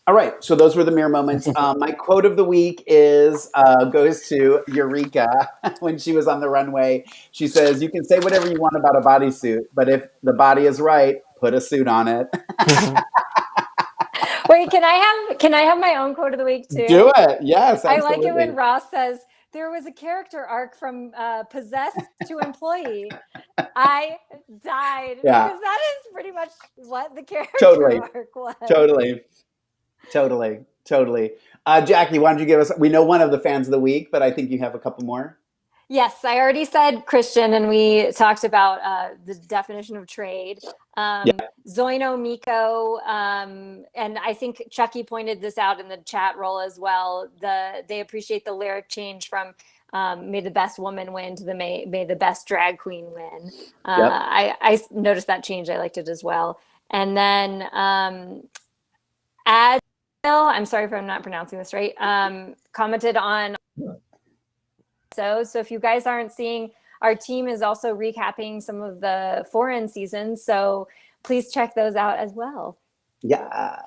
All right, so those were the mirror moments. My quote of the week is goes to Eureka when she was on the runway. She says, "You can say whatever you want about a bodysuit, but if the body is right, put a suit on it." Wait, can I have my own quote of the week too? Do it. Yes, absolutely. I like it when Ross says there was a character arc from possessed to employee. I died because that is pretty much what the character arc was. Totally. Jackie, why don't you give us? We know one of the fans of the week, but I think you have a couple more. Yes, I already said Christian, and we talked about the definition of trade. Zoino Miko, and I think Chucky pointed this out in the chat roll as well. They appreciate the lyric change from "May the best woman win" to the "May the best drag queen win." I noticed that change. I liked it as well. And then I'm sorry if I'm not pronouncing this right. Commented on. So if you guys aren't seeing, our team is also recapping some of the foreign seasons. So please check those out as well. Yes.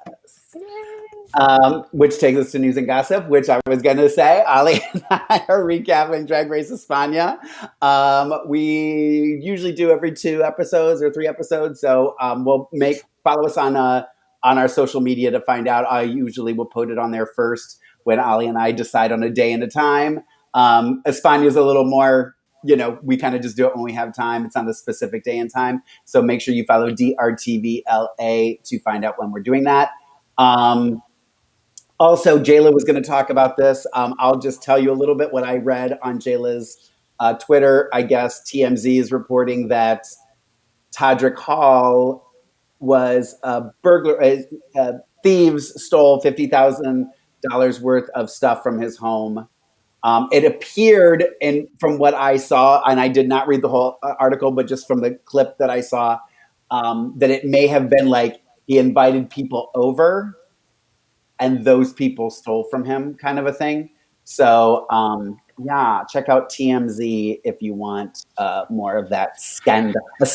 Which takes us to news and gossip, which I was going to say, Ollie and I are recapping Drag Race España. We usually do every 2 episodes or 3 episodes. So follow us on our social media to find out. I usually will put it on there first when Ollie and I decide on a day and a time. España is a little more, we kind of just do it when we have time. It's on the specific day and time. So make sure you follow DRTVLA to find out when we're doing that. Also, Jayla was going to talk about this. I'll just tell you a little bit what I read on Jayla's Twitter. I guess TMZ is reporting that Todrick Hall was a burglar. Thieves stole $50,000 worth of stuff from his home. It appeared, from what I saw, and I did not read the whole article, but just from the clip that I saw, that it may have been like he invited people over and those people stole from him, kind of a thing. So, check out TMZ if you want more of that scandal. That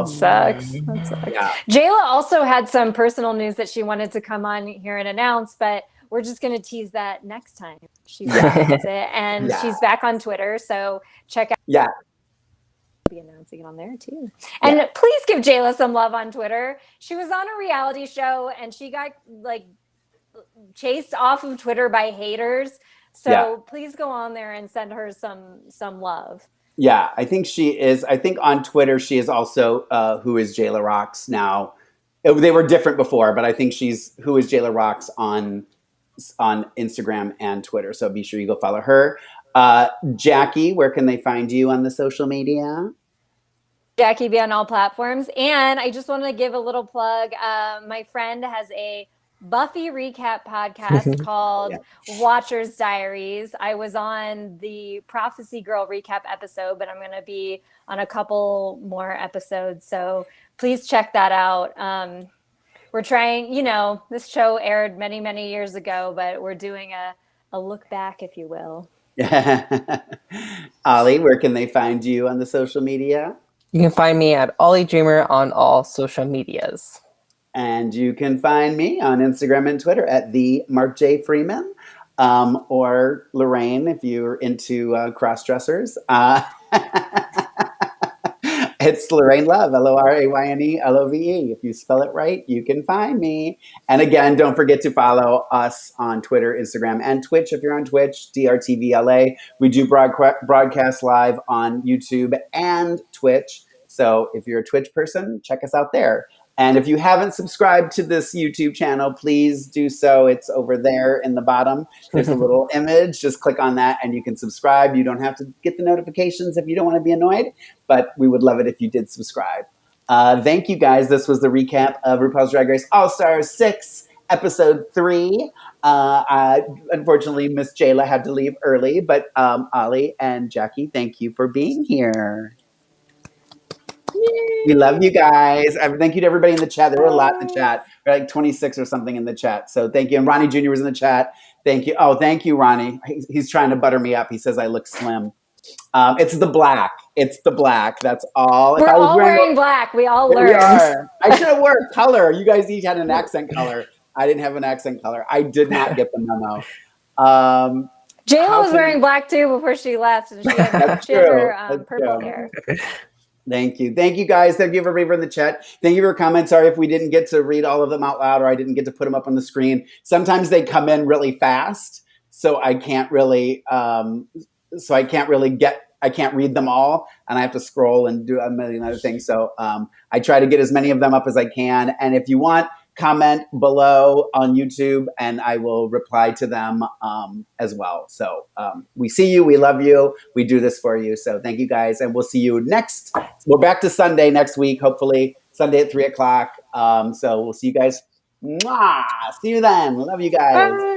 sucks. Yeah. Jayla also had some personal news that she wanted to come on here and announce, but we're just going to tease that next time she writes it. And she's back on Twitter, so check out. Yeah. I'll be announcing it on there too. And please give Jayla some love on Twitter. She was on a reality show and she got chased off of Twitter by haters. So please go on there and send her some love. Yeah, I think she is. I think on Twitter she is also Who is Jayla Roxx now. They were different before, but I think she's Who is Jayla Roxx on Instagram and Twitter. So be sure you go follow her. Jackie, where can they find you on the social media? Jackie B on all platforms. And I just want to give a little plug. My friend has a Buffy recap podcast called Watcher's Diaries. I was on the Prophecy Girl recap episode, but I'm going to be on a couple more episodes. So please check that out. We're trying, this show aired many, many years ago, but we're doing a look back, if you will. Ollie, where can they find you on the social media? You can find me at Ollie Dreamer on all social medias. And you can find me on Instagram and Twitter at the Mark J Freeman, or Lorayne if you're into cross-dressers. It's Lorayne Love, LORAYNE LOVE. If you spell it right, you can find me. And again, don't forget to follow us on Twitter, Instagram, and Twitch. If you're on Twitch, DRTVLA. We do broadcast live on YouTube and Twitch. So if you're a Twitch person, check us out there. And if you haven't subscribed to this YouTube channel, please do so. It's over there in the bottom. There's a little image. Just click on that and you can subscribe. You don't have to get the notifications if you don't want to be annoyed, but we would love it if you did subscribe. Thank you, guys. This was the recap of RuPaul's Drag Race All-Stars 6, Episode 3. Unfortunately, Miss Jayla had to leave early, but Ollie and Jackie, thank you for being here. We love you guys. Thank you to everybody in the chat. There were a lot in the chat. There were like 26 or something in the chat. So thank you. And Ronnie Jr. was in the chat. Thank you. Oh, thank you, Ronnie. He's trying to butter me up. He says I look slim. It's the black. It's the black. That's all. We're all wearing black. We all we learned. are. I should have worn color. You guys each had an accent color. I didn't have an accent color. I did not get the memo. Jayla was wearing black too before she left, and she had her purple hair. Thank you. Thank you, guys. Thank you for being in the chat. Thank you for comments. Sorry if we didn't get to read all of them out loud or I didn't get to put them up on the screen. Sometimes they come in really fast, so I can't really I can't read them all, and I have to scroll and do a million other things. So I try to get as many of them up as I can. And if you want, comment below on YouTube and I will reply to them as well. So we see you. We love you. We do this for you. So thank you guys. And we'll see you next. We're back to Sunday next week, hopefully Sunday at 3 o'clock. So we'll see you guys. Mwah! See you then. We love you guys. Bye.